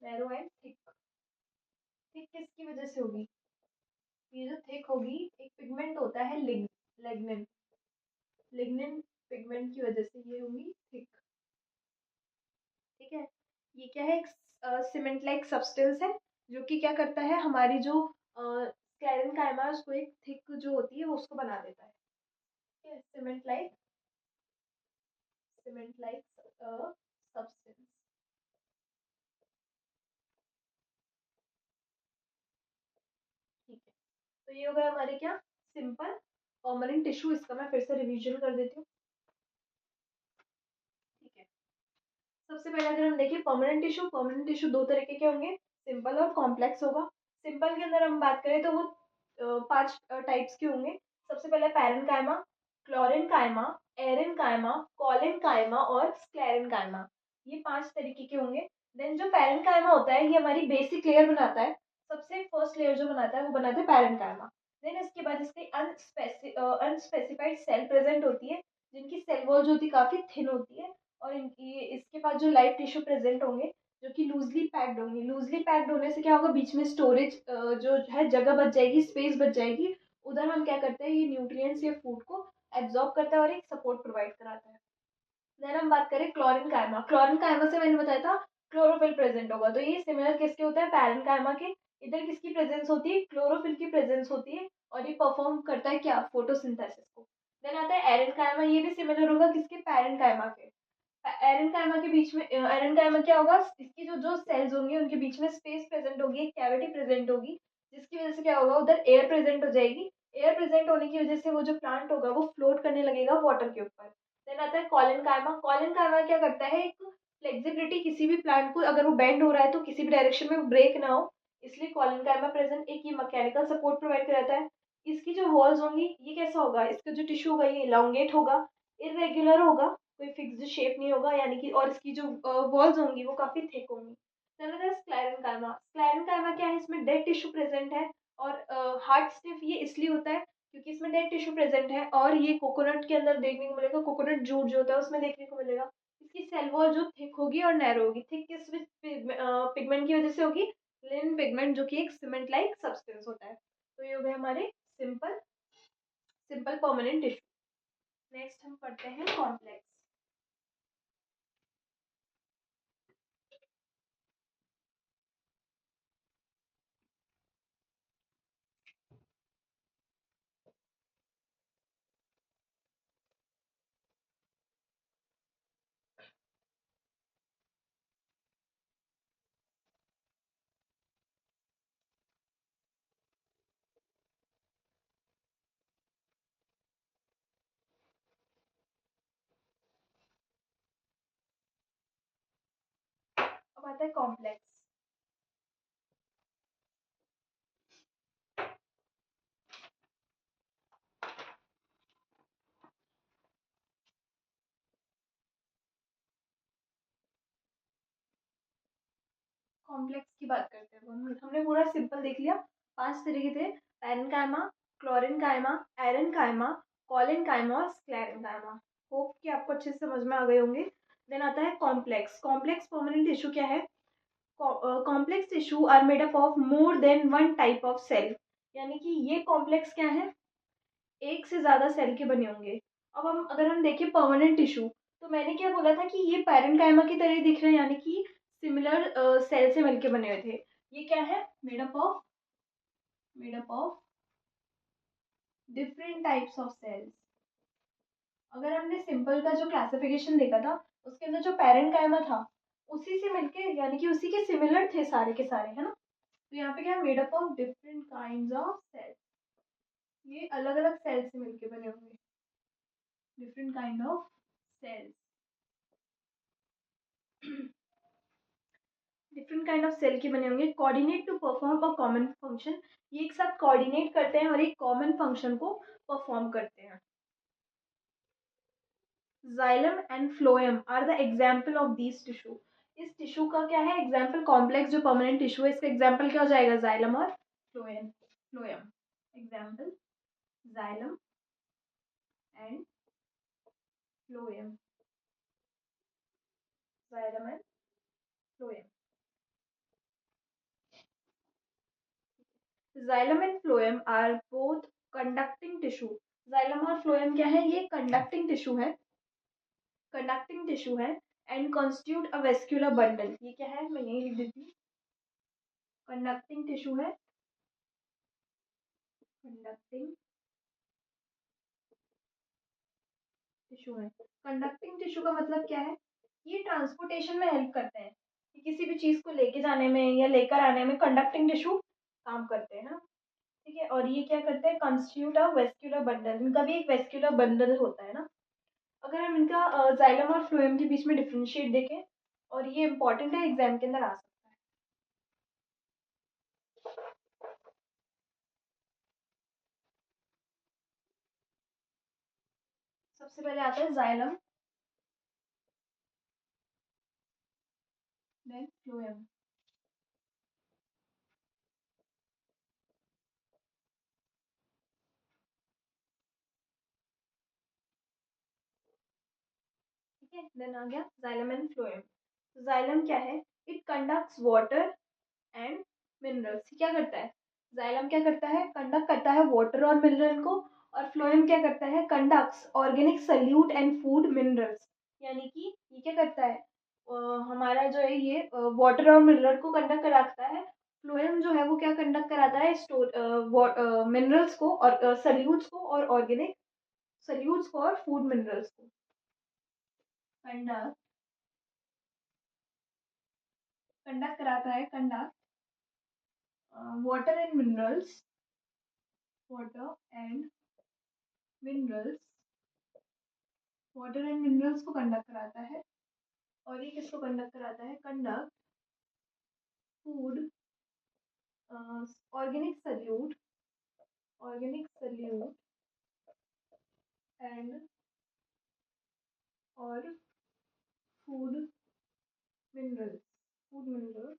नैरो एंड थिक। थिक किसकी वजह से होगी, ये जो थिक होगी, एक पिगमेंट होता है लिग्निन, लिग्निन पिगमेंट की वजह से ये होगी थिक। ठीक है, ये क्या है, एक सीमेंट लाइक सब्सटेंस है जो कि क्या करता है, हमारी जो स्क्लेरन कायमा है उसको एक थिक जो होती है वो उसको बना देता है। ठीक है, सीमेंट लाइक सब्सटेंस। ठीक है, तो ये हो गया हमारे क्या, सिंपल परमानेंट टिश्यू। इसका मैं फिर से रिवीजन कर देती हूँ। ठीक है, सबसे पहले अगर हम देखें परमानेंट टिश्यू, परमानेंट टिश्यू दो तरीके के होंगे, सिंपल और कॉम्प्लेक्स होगा। सिंपल के अंदर हम बात करें तो वो 5 टाइप्स के होंगे। सबसे पहले पैरेन कायमा, क्लोरिन कायमा, एरिन कायमा, कॉलिन कायमा और स्क्लेरन कायमा, ये 5 तरीके के होंगे। देन जो पैरेन कायमा होता है ये हमारी बेसिक लेयर बनाता है, सबसे फर्स्ट लेयर जो बनाता है वो बनाता है पैरेन कायमा। देन इसके बाद इसके अनस्पेसिफाइड सेल प्रेजेंट होती है, जिनकी सेल वॉल जो होती है काफी थिन होती है। और ये इसके पास जो लाइव टिश्यू प्रेजेंट होंगे जो कि लूजली पैक्ड होंगे। लूजली पैक्ड होने से क्या होगा, बीच में स्टोरेज जो है जगह बच जाएगी, स्पेस बच जाएगी। उधर हम क्या करते हैं, ये न्यूट्रिएंट्स या फूड को एब्जॉर्ब करता है और एक सपोर्ट प्रोवाइड कराता है। देन हम बात करें क्लोरिन कायमा, क्लोरिन कायमा से मैंने बताया था क्लोरोफिल प्रेजेंट होगा, तो ये सिमिलर किसके होता है, पैरेन कायमा के। इधर किसकी प्रेजेंस होती है, क्लोरोफिल की प्रेजेंस होती है, और ये परफॉर्म करता है क्या, फोटोसिंथेसिस को। देन आता है एरन कायमा, ये भी सिमिलर होगा किसके, पैरेन कायमा के। एरन कायमा के बीच में, एरन कायमा क्या होगा, इसकी जो जो सेल्स होंगे उनके बीच में स्पेस प्रेजेंट होगी, एक कैविटी प्रेजेंट होगी, जिसकी वजह से क्या होगा, उधर एयर प्रेजेंट हो जाएगी। एयर प्रेजेंट होने की वजह से वो जो प्लांट होगा वो फ्लोट करने लगेगा वाटर के ऊपर। देन आता है कॉलिन कायमा, कॉलिन कायमा क्या करता है, एक फ्लेक्सिबिलिटी, किसी भी प्लांट को अगर वो बेंड हो रहा है तो किसी भी डायरेक्शन में ब्रेक ना हो, इसलिए कॉलिन कायमा प्रेजेंट, एक ये मैकेनिकल सपोर्ट प्रोवाइड कराता है। इसकी जो वॉल्स होंगी ये कैसा होगा, इसका जो टिश्यू होगा ये इलांगेट होगा, इरेगुलर होगा, कोई फिक्स्ड शेप नहीं होगा यानी कि, और इसकी जो वॉल्स होंगी वो काफी थिक होंगी। स्क्लेरन कायमा, स्क्लेरन कायमा क्या है, इसमें डेड टिश्यू प्रेजेंट है, और हार्ड स्टिफ ये इसलिए होता है क्योंकि इसमें डेड टिश्यू प्रेजेंट है, और ये कोकोनट के अंदर देखने को मिलेगा, कोकोनट जूट जो होता है उसमें देखने को मिलेगा। इसकी सेल वॉल जो थिक होगी और नैरो होगी, थिक किस पिगमेंट की वजह से होगी, लिन पिगमेंट, जो कि एक सीमेंट लाइक सब्सटेंस होता है। तो ये हो गए हमारे simple, simple permanent tissue. Next हम पढ़ते हैं कॉम्प्लेक्स। अब आता है कॉम्प्लेक्स। कॉम्प्लेक्स की बात करते हैं, हमने पूरा सिंपल देख लिया, 5 तरीके थे, पैरेन्काइमा, क्लोरेनकाइमा, एरेनकाइमा, कॉलिनकाइमा और स्क्लेरेनकाइमा। होप कि आपको अच्छे से समझ में आ गए होंगे। देन आता है कॉम्प्लेक्स। कॉम्प्लेक्स परमानेंट टिश्यू क्या है? Complex tissue are made up of more than one type of cell, यानी कि ये कॉम्प्लेक्स क्या है? एक से ज्यादा सेल के बने होंगे। अब हम अगर हम देखें परमानेंट टिश्यू, तो मैंने क्या बोला था कि ये पैरेंकाइमा की तरह दिख रहे हैं, यानी कि सिमिलर सेल से मिलके बने हुए थे। ये क्या है? Made up of different types of cells. अगर हमने सिंपल का जो क्लासिफिकेशन देखा था, उसके अंदर जो पैरेंकाइमा था उसी से मिलके, यानी कि उसी के सिमिलर थे सारे के सारे, है ना। तो यहाँ पे क्या है? Made up of different kind of cells. ये अलग अलग सेल से मिलके बने होंगे, different kind of cells. Different kind of cell के बने होंगे। Coordinate to perform a common function. ये एक साथ कोऑर्डिनेट करते हैं और एक कॉमन फंक्शन को परफॉर्म करते हैं। Xylem and phloem are the example of these tissue. इस टिश्यू का क्या है एग्जाम्पल? कॉम्प्लेक्स जो परमानेंट टिश्यू है, इसका एग्जाम्पल क्या हो जाएगा? जाइलम और phloem. Example xylem and phloem. Xylem and phloem. Xylem and phloem are both conducting tissue. जाइलम और फ्लोएम क्या है? ये कंडक्टिंग टिश्यू है, and constitute a vascular bundle. ये क्या है? मैं यही लिख देती हूँ। कंडक्टिंग टिश्यू है, कंडक्टिंग टिश्यू है। कंडक्टिंग टिश्यू का मतलब क्या है? ये ट्रांसपोर्टेशन में हेल्प करते हैं, कि किसी भी चीज को लेके जाने में या लेकर आने में कंडक्टिंग टिश्यू काम करते हैं ना। ठीक है, और ये क्या करते हैं? Constitute a vascular bundle. इनका भी एक वेस्क्यूलर बंडल होता है ना। अगर हम इनका जाइलम और फ्लोएम के बीच में डिफ्रेंशिएट देखें, और ये इंपॉर्टेंट है, एग्जाम के अंदर आ सकता है। सबसे पहले आता है जाइलम, देन फ्लोएम। ठीक है, देन आ गया जाइलम एंड फ्लोएम। जाइलम क्या है? It conducts water and minerals. क्या करता है? जाइलम क्या करता है? कंडक्ट करता है वाटर और मिनरल को। और फ्लोएम क्या करता है? Conducts organic solute and food minerals. यानी कि ये क्या करता है? हमारा जो है ये वाटर और मिनरल को कंडक्ट कराता है। फ्लोएम जो है वो क्या कंडक्ट कराता है? स्टोर मिनरल्स को और सल्यूट्स को और ऑर्गेनिक सल्यूट्स को और फूड मिनरल्स को। कंडक्ट कंडक्ट कराता है, conduct water and minerals, water and minerals, water and minerals को कंडक्ट कराता है। और ये किसको कंडक्ट कराता है? Conduct food, organic solute, organic solute, and और फूड मिनरल्स, फूड मिनरल्स।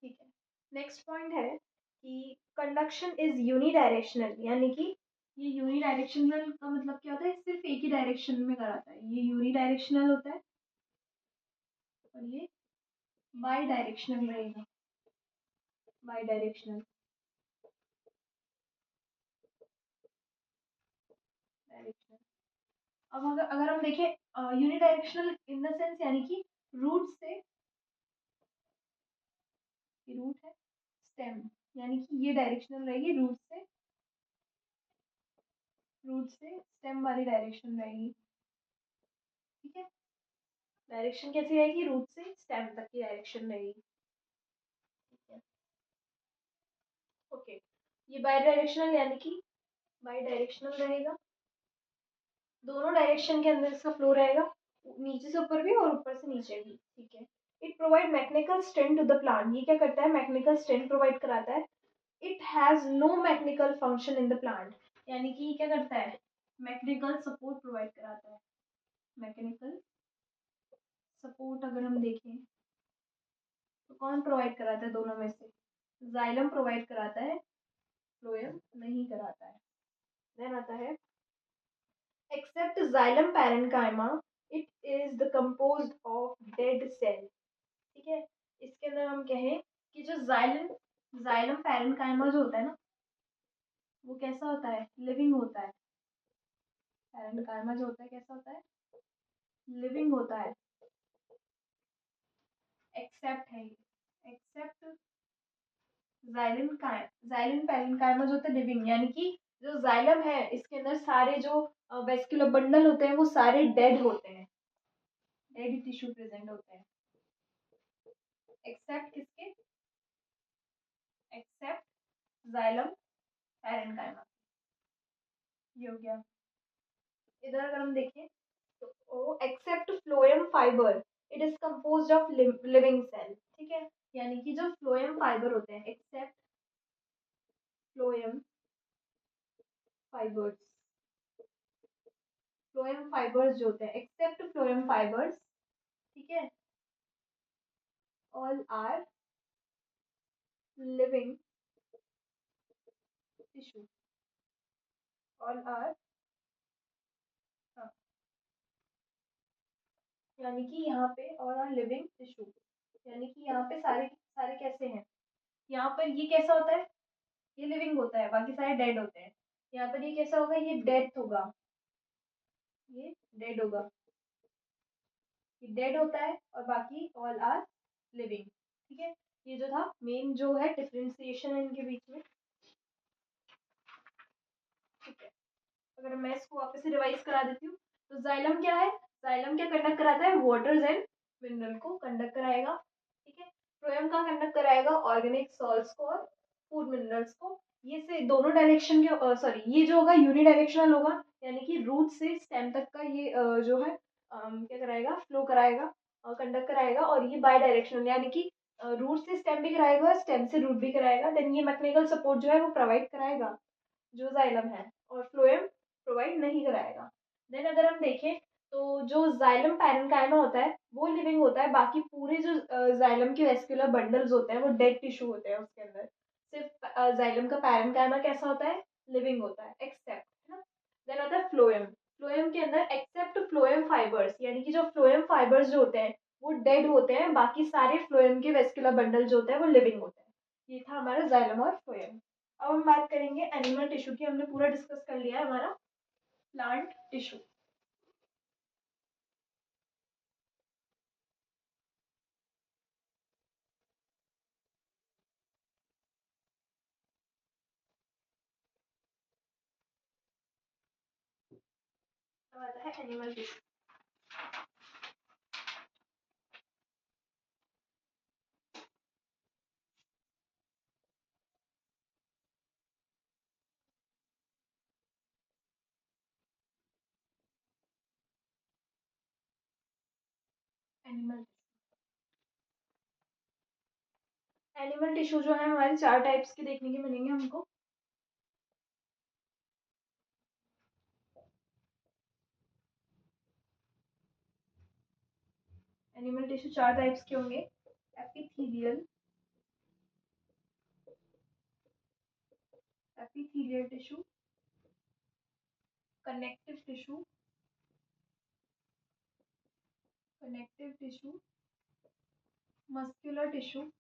ठीक है, नेक्स्ट पॉइंट है कि कंडक्शन इज यूनिडायरेक्शनल। यानी कि ये यूनिडायरेक्शनल का मतलब क्या होता है? सिर्फ एक ही डायरेक्शन में कराता है। ये यूनिडायरेक्शनल होता है और ये बाई डायरेक्शनल रहेगा, बाई डायरेक्शनल, डायरेक्शनल। अब अगर हम देखें यूनिडायरेक्शनल इन द सेंस, यानी कि रूट से, रूट है स्टेम, यानी कि ये डायरेक्शनल रहेगी रूट से स्टेम वाली डायरेक्शन रहेगी। ठीक है, डायरेक्शन कैसी रहेगी? रूट से स्टेम तक की डायरेक्शन रहेगी। ठीक है, ओके। ये बाई डायरेक्शनल, यानी कि बाई डायरेक्शनल रहेगा, दोनों डायरेक्शन के अंदर इसका फ्लो रहेगा, नीचे से ऊपर भी और ऊपर से नीचे भी। ठीक है, it provide mechanical strength to the plant. ये क्या करता है? मैकेनिकल स्ट्रेंथ प्रोवाइड कराता है। It has no mechanical function in the plant. यानी कि क्या करता है? मैकेनिकल सपोर्ट प्रोवाइड कराता है। मैकेनिकल सपोर्ट अगर हम देखें, तो कौन प्रोवाइड कराता है दोनों में से? जाइलम प्रोवाइड कराता है, फ्लोएम नहीं कराता है। देन आता है except xylem parenchyma it is the composed of dead cell. ठीक है, इसके अंदर हम कहें कि जो जाइलम पैरेन्काइमा जो होता है ना, वो कैसा होता है? लिविंग होता है। पैरेन्काइमा जो होता है कैसा होता है? लिविंग होता है। एक्सेप्ट है ये, एक्सेप्ट जाइलिन पैरेन्काइमा जो होता है लिविंग, यानी कि जो जाइलम है इसके अंदर सारे जो वेस्कुलर बंडल होते हैं वो सारे डेड होते हैं, डेड टिश्यू प्रेजेंट होते हैं। एक्सेप्ट किसके? Except xylem parenchyma. ये हो गया। इधर अगर हम देखें तो except phloem fibre it is composed of living cell. ठीक है, यानी कि जो फ्लोएम फाइबर होते हैं, except phloem fibres, phloem fibres जो होते हैं, एक्सेप्ट फ्लोएम फाइबर्स, ठीक है, all are living tissue, all are, यानी कि यहाँ पे ऑल आर लिविंग टिश्यू, यानी कि यहाँ पे सारे सारे कैसे हैं? यहाँ पर ये कैसा होता है? ये लिविंग होता है, बाकी सारे डेड होते हैं। यहाँ पर ये कैसा होगा? ये डेथ होगा, ये डेड होगा, ये डेड होता है और बाकी ऑल आर लिविंग। ठीक है, ये जो था मेन जो है डिफरेंशिएशन है इनके बीच में। ठीक है, अगर मैं इसको वापस से रिवाइज करा देती हूँ तो जाइलम क्या है? जाइलम क्या कंडक्ट कराता है? वाटर्स एंड मिनरल को कंडक्ट कराएगा। ठीक है, फ्लोएम का कंडक्ट कराएगा ऑर्गेनिक सॉल्ट्स को और फूड मिनरल्स को। ये से दोनों डायरेक्शन के सॉरी ये जो होगा यूनिडायरेक्शनल होगा, यानी कि रूट से स्टेम तक का ये जो है क्या कराएगा? फ्लो कराएगा, कंडक्ट कराएगा। और ये बाय डायरेक्शनल, यानी कि रूट से स्टेम भी कराएगा, स्टेम से रूट भी कराएगा। देन ये मैकेनिकल सपोर्ट जो है वो प्रोवाइड कराएगा जो जाइलम है, और फ्लोएम प्रोवाइड नहीं कराएगा। देन अगर हम देखें तो जो जाइलम पैरेन्काइमा होता है वो लिविंग होता है, बाकी पूरे जो जाइलम के वेस्कुलर बंडल्स होते हैं वो डेड टिश्यू होते हैं उसके अंदर। सिर्फ जाइलम का पैरेन्काइमा कैसा होता है? लिविंग होता है, एक्सेप्ट, है ना। देन आता है फ्लोएम। फ्लोएम के अंदर एक्सेप्ट फ्लोएम फाइबर्स, यानी कि जो फ्लोएम फाइबर्स जो होते हैं वो डेड होते हैं, बाकी सारे फ्लोएम के वेस्कुलर बंडल जो होते हैं वो लिविंग होते हैं। ये था हमारा जाइलम और फ्लोएम। अब हम बात करेंगे एनिमल टिश्यू की। हमने पूरा डिस्कस कर लिया है हमारा प्लांट टिश्यू। अब आता है animal tissue. Animal animal tissue जो है हमारे चार टाइप्स के देखने के मिलेंगे हमको। एनिमल टिश्यू चार टाइप्स के होंगे। Epithelial, epithelial tissue, connective tissue, connective tissue, muscular tissue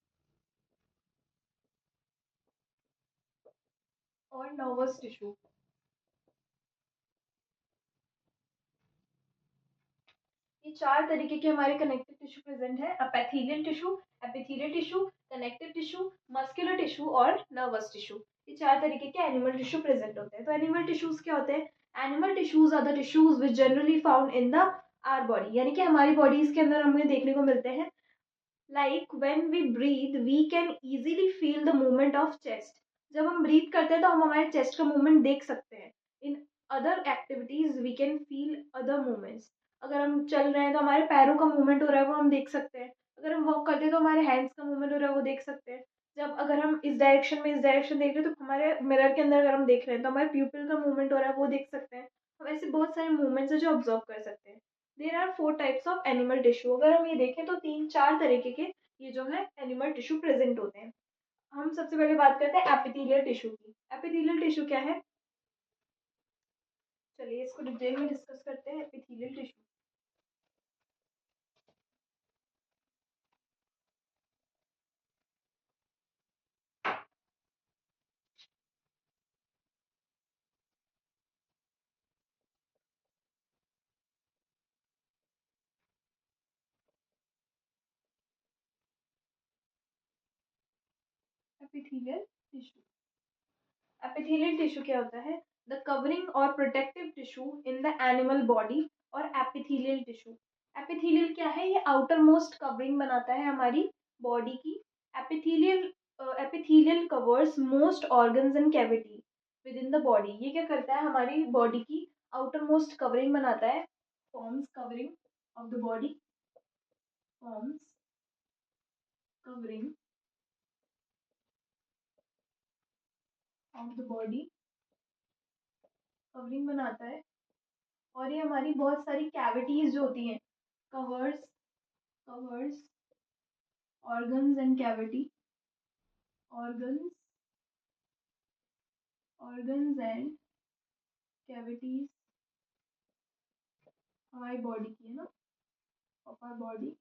और नर्वस टिश्यू। ये चार तरीके के हमारे कनेक्टिव टिश्यू प्रेजेंट है। Epithelial tissue, epithelial tissue, connective tissue, muscular tissue और नर्वस टिश्यू। ये चार तरीके के एनिमल टिश्यू प्रेजेंट होते हैं। तो एनिमल टिश्यूज क्या होते हैं? Animal tissues are the tissues which generally found in the our body, यानी कि हमारी बॉडीज के अंदर हमें देखने को मिलते हैं। Like when we breathe we can easily feel the movement of chest. जब हम ब्रीथ करते हैं तो हम हमारे चेस्ट का मूवमेंट देख सकते हैं। In other activities we can feel other movements. अगर हम चल रहे हैं तो हमारे पैरों का मूवमेंट हो रहा है वो हम देख सकते हैं। अगर हम वॉक करते हैं तो हमारे हैंड्स का मूवमेंट हो रहा है वो देख सकते हैं। जब अगर हम इस डायरेक्शन में इस डायरेक्शन देख रहे हैं तो हमारे मिरर के अंदर अगर हम देख रहे हैं तो हमारे प्यूपिल का मूवमेंट हो रहा है वो देख सकते हैं। हम ऐसे बहुत सारे मूवमेंट्स है जो ऑब्जर्व कर सकते हैं। There are 4 types of animal tissue. अगर हम ये देखें तो तीन चार तरीके के ये जो है एनिमल टिश्यू प्रेजेंट होते हैं। हम सबसे पहले बात करते हैं एपिथेलियल टिश्यू की। एपिथेलियल टिश्यू क्या है? चलिए इसको डिटेल में डिस्कस करते हैं। Epithelial tissue, epithelial tissue, epithelial tissue क्या होता है? द कवरिंग और protective tissue in the animal body. और एपिथेलियल टिश्यू, एपिथेलियल क्या है? ये आउटर मोस्ट कवरिंग बनाता है हमारी बॉडी की। Epithelial epithelial covers most organs and cavity with in the body. ये क्या करता है? हमारी बॉडी की आउटर मोस्ट कवरिंग बनाता है। Forms covering of the body, forms covering of the body, covering बनाता है। और ये हमारी बहुत सारी कैविटीज जो होती हैं, covers covers organs and cavity, organs organs and cavities हमारी बॉडी की है ना, ऑफ आवर बॉडी।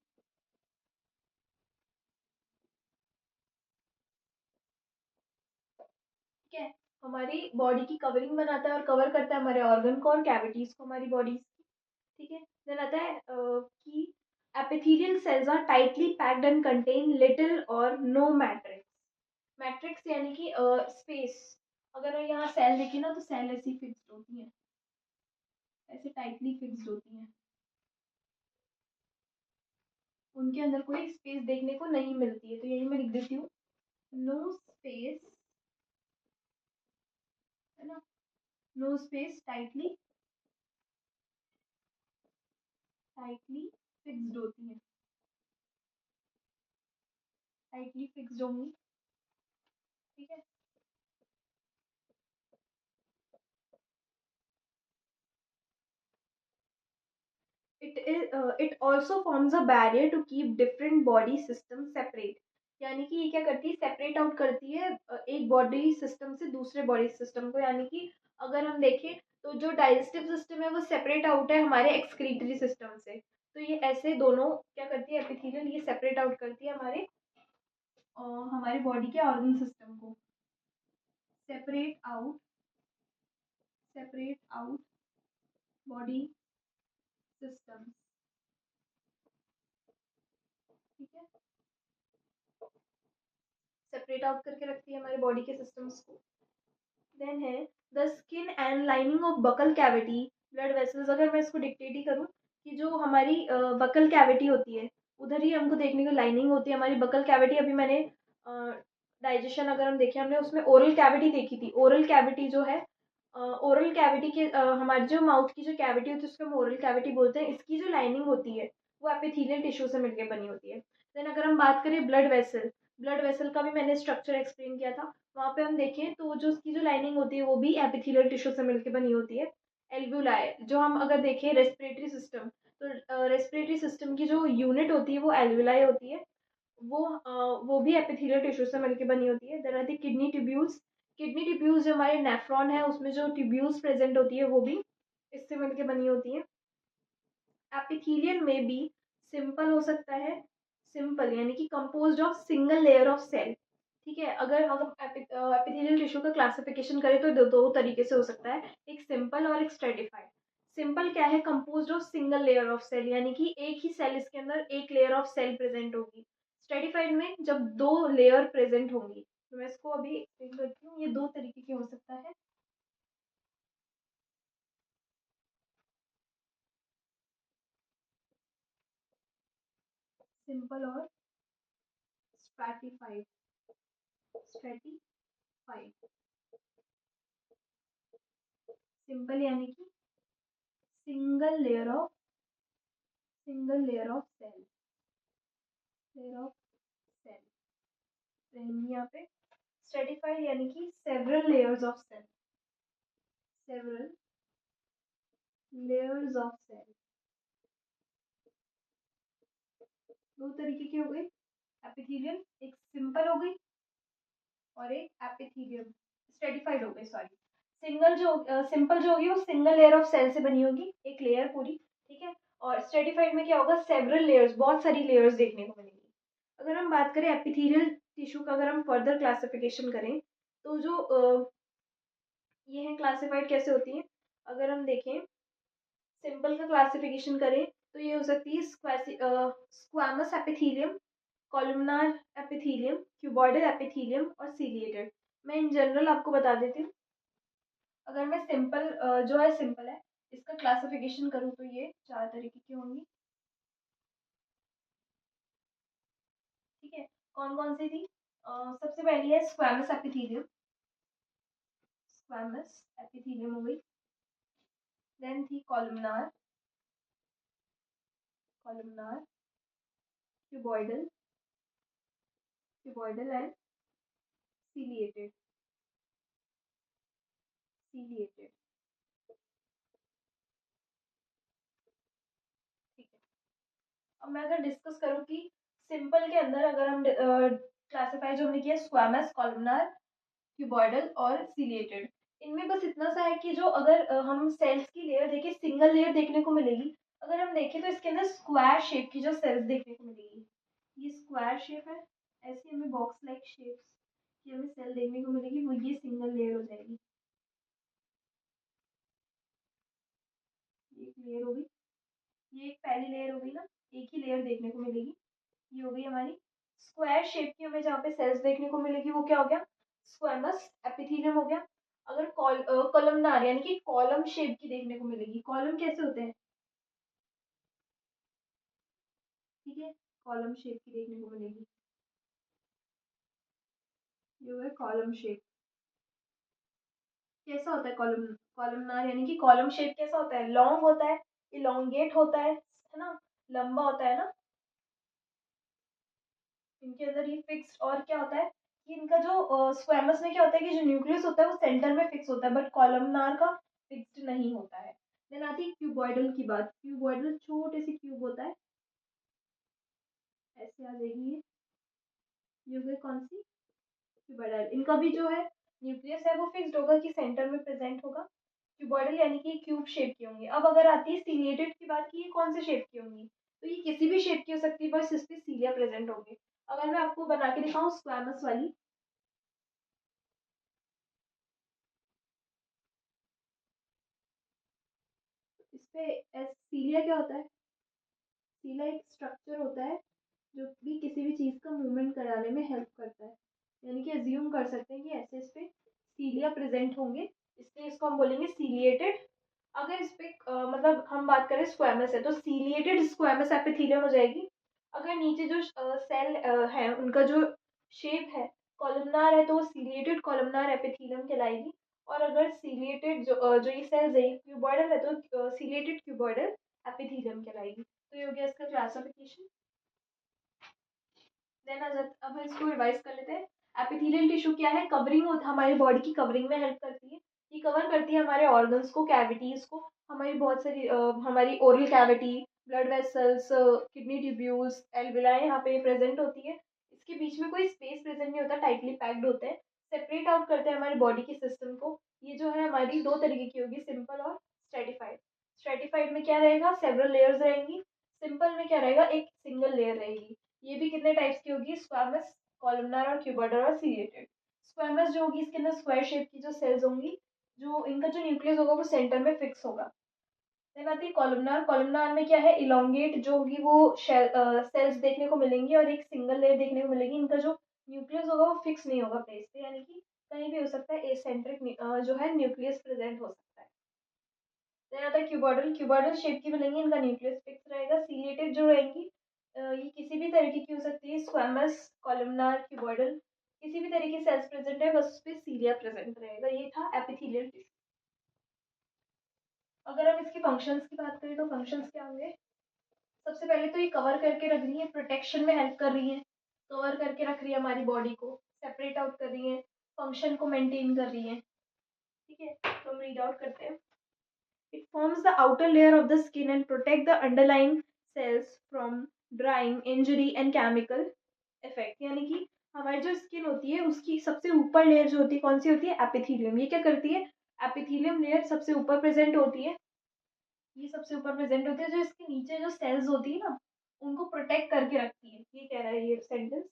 ठीक है, हमारी बॉडी की कवरिंग बनाता है और कवर करता है हमारे ऑर्गन को और कैविटीज को हमारी बॉडी। ठीक है, देन आता है कि epithelial cells are tightly packed and contain little or no matrix। Matrix यानी कि स्पेस। अगर यहाँ सेल देखे ना तो सेल ऐसी फिक्स्ड होती है, ऐसे टाइटली फिक्स्ड होती हैं, उनके अंदर कोई स्पेस देखने को नहीं मिलती है। तो यही मैं लिख देती हूँ, नो स्पेस, है ना, no space, tightly tightly fixed होती है, टाइटली फिक्स्ड होंगी। ठीक है, it also forms a barrier to keep different body systems separate। यानी कि ये क्या करती है? सेपरेट आउट करती है एक बॉडी सिस्टम से दूसरे बॉडी सिस्टम को। यानी कि अगर हम देखें तो जो डाइजेस्टिव सिस्टम है वो सेपरेट आउट है हमारे एक्सक्रीटरी सिस्टम से। तो ये ऐसे दोनों क्या करती है? एपिथेलियल ये सेपरेट आउट करती है हमारे बॉडी के ऑर्गन सिस्टम को। Separate out body system. ठीक है, सेपरेट आउट करके रखती है हमारे बॉडी के सिस्टम्स को। देन है the skin and lining of buccal cavity, blood vessels. अगर मैं इसको डिक्टेट ही करूँ कि जो हमारी बकल कैविटी होती है उधर ही हमको देखने को लाइनिंग होती है हमारी बकल कैविटी। अभी मैंने डाइजेशन अगर हम देखें, हमने उसमें ओरल कैविटी देखी थी। ओरल कैविटी जो है, ओरल कैविटी के हमारी जो माउथ की जो कैविटी होती है उसको हम ओरल कैविटी बोलते हैं। इसकी जो लाइनिंग होती है वो एपिथेलियल टिश्यू से मिलकर बनी होती है। देन अगर हम बात करें ब्लड वेसल, ब्लड वेसल का भी मैंने स्ट्रक्चर एक्सप्लेन किया था। वहाँ पे हम देखें तो जो उसकी जो लाइनिंग होती है वो भी एपिथेलियल टिश्यू से मिलकर बनी होती है। एल्वुलाई, जो हम अगर देखें रेस्पिरेटरी सिस्टम, तो रेस्पिरेटरी सिस्टम की जो यूनिट होती है वो एल्वुलाई होती है। वो भी एपिथेलियल टिश्यू से मिलकर बनी होती है। देन आती है किडनी ट्यूब्यूल्स। किडनी ट्यूब्यूल्स जो हमारे नेफ्रॉन है उसमें जो ट्यूब्यूल्स प्रेजेंट होती है वो भी इससे मिलकर बनी होती है। एपिथेलियल में भी सिंपल हो सकता है, सिंपल यानी कि composed of single layer of cell. ठीक है, अगर हम एपिथेलियल टिश्यू का क्लासिफिकेशन करें तो दो तरीके से हो सकता है, एक सिंपल और एक स्ट्रेटिफाइड। सिंपल क्या है? Composed of single layer of cell, यानी कि एक ही सेल इसके अंदर एक लेयर ऑफ सेल प्रेजेंट होगी। स्ट्रेटिफाइड में जब दो लेयर प्रेजेंट होंगी। तो मैं इसको अभी एक्सप्लेन करती हूँ, ये दो तरीके के हो सकता है, सिंपल और स्ट्रेटिफाइड। स्ट्रेटिफाइड, सिंपल यानी कि single layer of cell, layer of cell रहेंगी यहाँ पे। स्ट्रेटिफाइड यानी कि several layers of cell, several layers of cell. दो तरीके की हो गई। एपिथेलियम एक सिंपल हो गई और एक एपिथेलियम स्ट्रेटिफाइड हो गई, सॉरी। सिंगल जो सिंपल जो होगी वो सिंगल लेयर ऑफ सेल से बनी होगी, एक लेयर पूरी, ठीक है। और स्ट्रेटिफाइड में क्या होगा, सेवरल लेयर्स, बहुत सारी लेयर्स देखने को मिलेंगी। अगर हम बात करें एपिथेलियल टिश्यू का, अगर हम फर्दर क्लासिफिकेशन करें तो जो ये है क्लासिफाइड कैसे होती है, अगर हम देखें सिंपल का क्लासिफिकेशन करें तो ये हो सकती है squamous epithelium, columnar epithelium, cuboidal epithelium और सीलिएटेड। मैं इन जनरल आपको बता देती हूँ। अगर मैं सिंपल जो है सिंपल है इसका क्लासिफिकेशन करूँ तो ये चार तरीके की होंगी, ठीक है। कौन कौन सी थी, सबसे पहली है स्क्वैमस एपिथेलियम, स्क्वैमस एपिथेलियम हो गई। देन थी columnar, columnar, cuboidal, cuboidal and ciliated, ciliated, ठीक है। अब मैं अगर डिस्कस करूँ कि सिंपल के अंदर अगर हम क्लासिफाई जो हमने किया स्क्वैमस, कॉलमनार, क्यूबॉइडल और सीलिएटेड, इनमें बस इतना सा है कि जो अगर हम सेल्स की लेयर देखें, सिंगल लेयर देखने को मिलेगी। अगर हम देखें तो इसके अंदर स्क्वायर शेप की जो सेल्स देखने को मिलेगी, ये स्क्वायर शेप है, ऐसी हमें बॉक्स लाइक शेप्स की हमें सेल देखने को मिलेगी, वो ये सिंगल लेयर हो जाएगी। एक लेयर हो गई, ये एक पहली लेयर हो गई ना, एक ही लेयर देखने को मिलेगी। ये हो गई हमारी स्क्वायर शेप की हमें जहाँ पे सेल्स देखने को मिलेगी, वो क्या हो गया, स्क्वेमस एपिथेलियम हो गया। अगर कॉलमनार यानी कि कॉलम शेप की देखने को मिलेगी, कॉलम कैसे होते हैं, ठीक है, कॉलम शेप की देखने को मिलेगी, ये है कॉलम शेप। कैसा होता है कॉलम, कॉलमनार यानी कि कॉलम शेप कैसा होता है, लॉन्ग होता है, इलोंगेट होता है ना, लंबा होता है ना। इनके अंदर ये फिक्स और क्या होता है कि इनका जो स्क्वेमस में क्या होता है कि जो न्यूक्लियस होता है वो सेंटर में फिक्स होता है, बट कॉलमनार का फिक्स्ड नहीं होता है। देन आती है क्यूबॉइडल की बात, क्यूबॉइडल छोटे से क्यूब होता है, ऐसे आ जाएगी ये हो गई कौन सी, क्यूबॉइडल। इनका भी जो है न्यूक्लियस है वो फिक्स्ड होगा कि सेंटर में प्रेजेंट होगा। क्यूबॉइडल यानी कि क्यूब शेप की होंगी। अब अगर आती है सीलिएटेड की बात की, ये कौन से शेप की होंगी, तो ये किसी भी शेप की हो सकती है, बस इस पे सीलिया प्रेजेंट होंगे। अगर मैं आपको बना के दिखाऊं स्क्वामस वाली, इस पे सीलिया क्या होता है, सीलिया एक स्ट्रक्चर होता है जो भी किसी भी चीज़ का मूवमेंट कराने में हेल्प करता है, यानी कि अज्यूम कर सकते हैं कि ऐसे इस पे सीलिया प्रेजेंट होंगे, इसलिए इसको हम बोलेंगे सीलिएटेड। अगर इस पे मतलब हम बात करें स्क्वेमस है तो सीलिएटेड स्क्वेमस एपिथेलियम हो जाएगी। अगर नीचे जो सेल है उनका जो शेप है कॉलमनार है तो वो सीलिएटेड कॉलमनार एपिथेलियम कहलाएगी। और अगर सीलिएटेड जो ये सेल्स है क्यूबॉइडल है तो सीलिएटेड क्यूबॉइडल एपिथेलियम कहलाएगी। तो ये हो गया इसका क्लासिफिकेशन। देन अब हम इसको रिवाइज कर लेते हैं। एपिथेलियल टिश्यू क्या है, कवरिंग हमारी बॉडी की कवरिंग में हेल्प करती है। ये कवर करती है हमारे ऑर्गन्स को, कैविटीज को, हमारी बहुत सारी हमारी oral cavity, blood vessels, kidney tubules, alveoli यहाँ पे प्रेजेंट होती है। इसके बीच में कोई स्पेस प्रेजेंट नहीं होता, टाइटली पैक्ड होते हैं, सेपरेट आउट करते हैं हमारी बॉडी के सिस्टम को। ये जो है हमारी दो तरीके की होगी, सिंपल और स्ट्रेटिफाइड। स्ट्रेटिफाइड में क्या रहेगा, सेवरल लेयर्स रहेंगी। सिंपल में क्या रहेगा, एक सिंगल लेयर रहेगी। ये भी कितने टाइप्स की होगी, स्क्वामस, कॉलमनार और क्यूबॉइडल और सीलिएटेड। स्क्वामस जो होगी इसके अंदर स्क्वायर शेप की जो सेल्स होंगी, जो इनका जो न्यूक्लियस होगा वो सेंटर में फिक्स होगा। देन आती है कॉलमनार, कॉलमनार में क्या है, इलोंगेट जो होगी वो सेल्स देखने को मिलेंगी और एक सिंगल लेयर देखने को मिलेगी। इनका जो न्यूक्लियस होगा वो फिक्स नहीं होगा प्लेस पे, यानी कि कहीं भी हो सकता है, एसेंट्रिक जो है न्यूक्लियस प्रेजेंट हो सकता है। देन आता है क्यूबॉइडल, क्यूबॉइडल शेप की मिलेंगी, इनका न्यूक्लियस फिक्स रहेगा। सीलिएटेड जो रहेंगी ये किसी भी तरीके की हो सकती है, स्क्वामस, कॉलमनार, क्यूबॉइडल, किसी भी तरह की सेल्स प्रेजेंट है बस उस पे सीलिया प्रेजेंट रहेगा। ये था एपिथेलियल टिश्यू। अगर हम इसके फंक्शंस की बात करें तो फंक्शंस क्या होंगे, सबसे पहले तो ये कवर करके रख रही है, प्रोटेक्शन में हेल्प कर रही है, कवर करके रख रही है हमारी बॉडी को, सेपरेट आउट कर रही है, फंक्शन को मेंटेन कर रही है, ठीक है। तो हम रीड आउट करते हैं। It forms the outer layer of the skin and protect the underlying cells from drying, injury and chemical. Effect, यानी कि हमारी जो स्किन होती है उसकी सबसे ऊपर लेयर जो होती है कौन सी होती है, एपिथेलियम। ये क्या करती है, एपिथेलियम लेयर सबसे ऊपर प्रेजेंट होती है, ये सबसे ऊपर प्रेजेंट होती है, जो इसके नीचे जो सेल्स होती है ना उनको प्रोटेक्ट करके रखती है, ये कह रहा है ये सेंटेंस।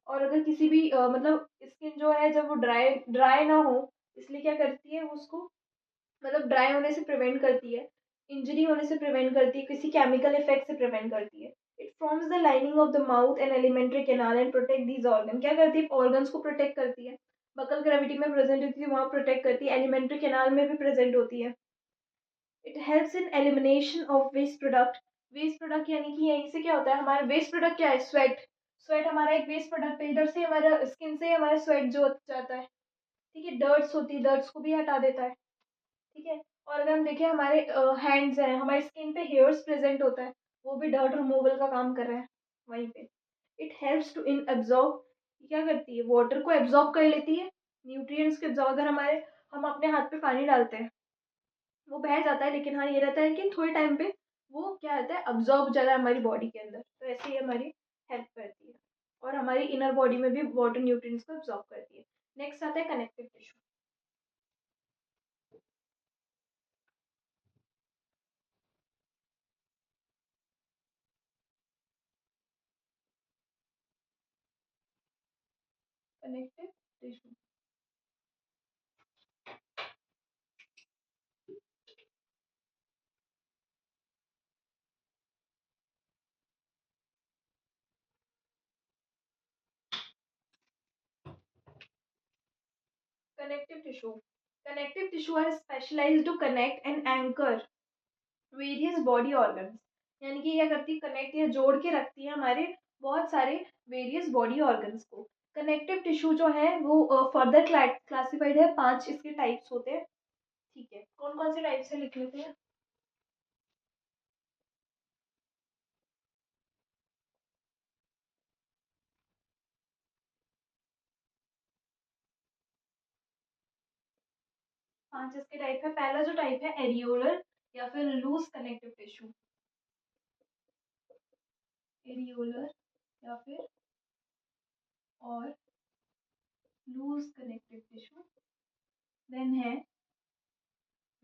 और अगर किसी भी मतलब स्किन जो है जब वो ड्राई ड्राई ना हो, इसलिए क्या करती है वो उसको मतलब ड्राई होने से प्रिवेंट करती है, इंजरी होने से प्रिवेंट करती है, किसी केमिकल इफेक्ट से प्रिवेंट करती है। It forms the lining of the mouth and alimentary canal and protect these organ. क्या करती है, ऑर्गन्स को प्रोटेक्ट करती है, बकल ग्रेविटी में प्रेजेंट होती है वहाँ प्रोटेक्ट करती है, एलिमेंट्री कैनाल में भी प्रेजेंट होती है। It helps in elimination of waste product. Waste product यानी कि यहीं से क्या होता है, हमारा वेस्ट प्रोडक्ट क्या है, स्वेट। स्वेट हमारा एक वेस्ट प्रोडक्ट है, इधर से हमारा स्किन से हमारा स्वेट जो जाता है, ठीक है, डर्ट्स होती है, डर्ट्स को भी हटा देता है, ठीक है। और अगर हम देखें हमारे हैंड्स हैं, हमारी स्किन पे हेयर्स प्रेजेंट होता है, वो भी डर्ट रिमूवल का काम कर रहे हैं वहीं पे। It helps to in absorb, क्या करती है, वाटर को एब्जॉर्ब कर लेती है, न्यूट्रिएंट्स को एब्जॉर्ब। अगर हमारे हम अपने हाथ पे पानी डालते हैं वो बह जाता है, लेकिन हाँ ये रहता है कि थोड़े टाइम पे वो क्या रहता है, अब्जॉर्ब हो जाता है हमारी बॉडी के अंदर, तो ऐसे ही हमारी हेल्प करती है और हमारी इनर बॉडी में भी वाटर न्यूट्रिएंट्स को एब्जॉर्ब करती है। नेक्स्ट आता है connective tissue. Connective tissue, connective tissue, connective tissue are specialized to connect and anchor various body organs। यानी कि क्या करती है, कनेक्ट या जोड़ के रखती है हमारे बहुत सारे वेरियस बॉडी ऑर्गन्स को। कनेक्टिव टिश्यू जो है वो फर्दर क्लासिफाइड है, 5 इसके टाइप्स होते हैं, ठीक है। कौन कौन से टाइप्स है लिख लेते हैं। 5 इसके टाइप है। पहला जो टाइप है एरियोलर या फिर लूज कनेक्टिव टिश्यू, एरियोलर या फिर और लूज कनेक्टिव टिश्यू। देन है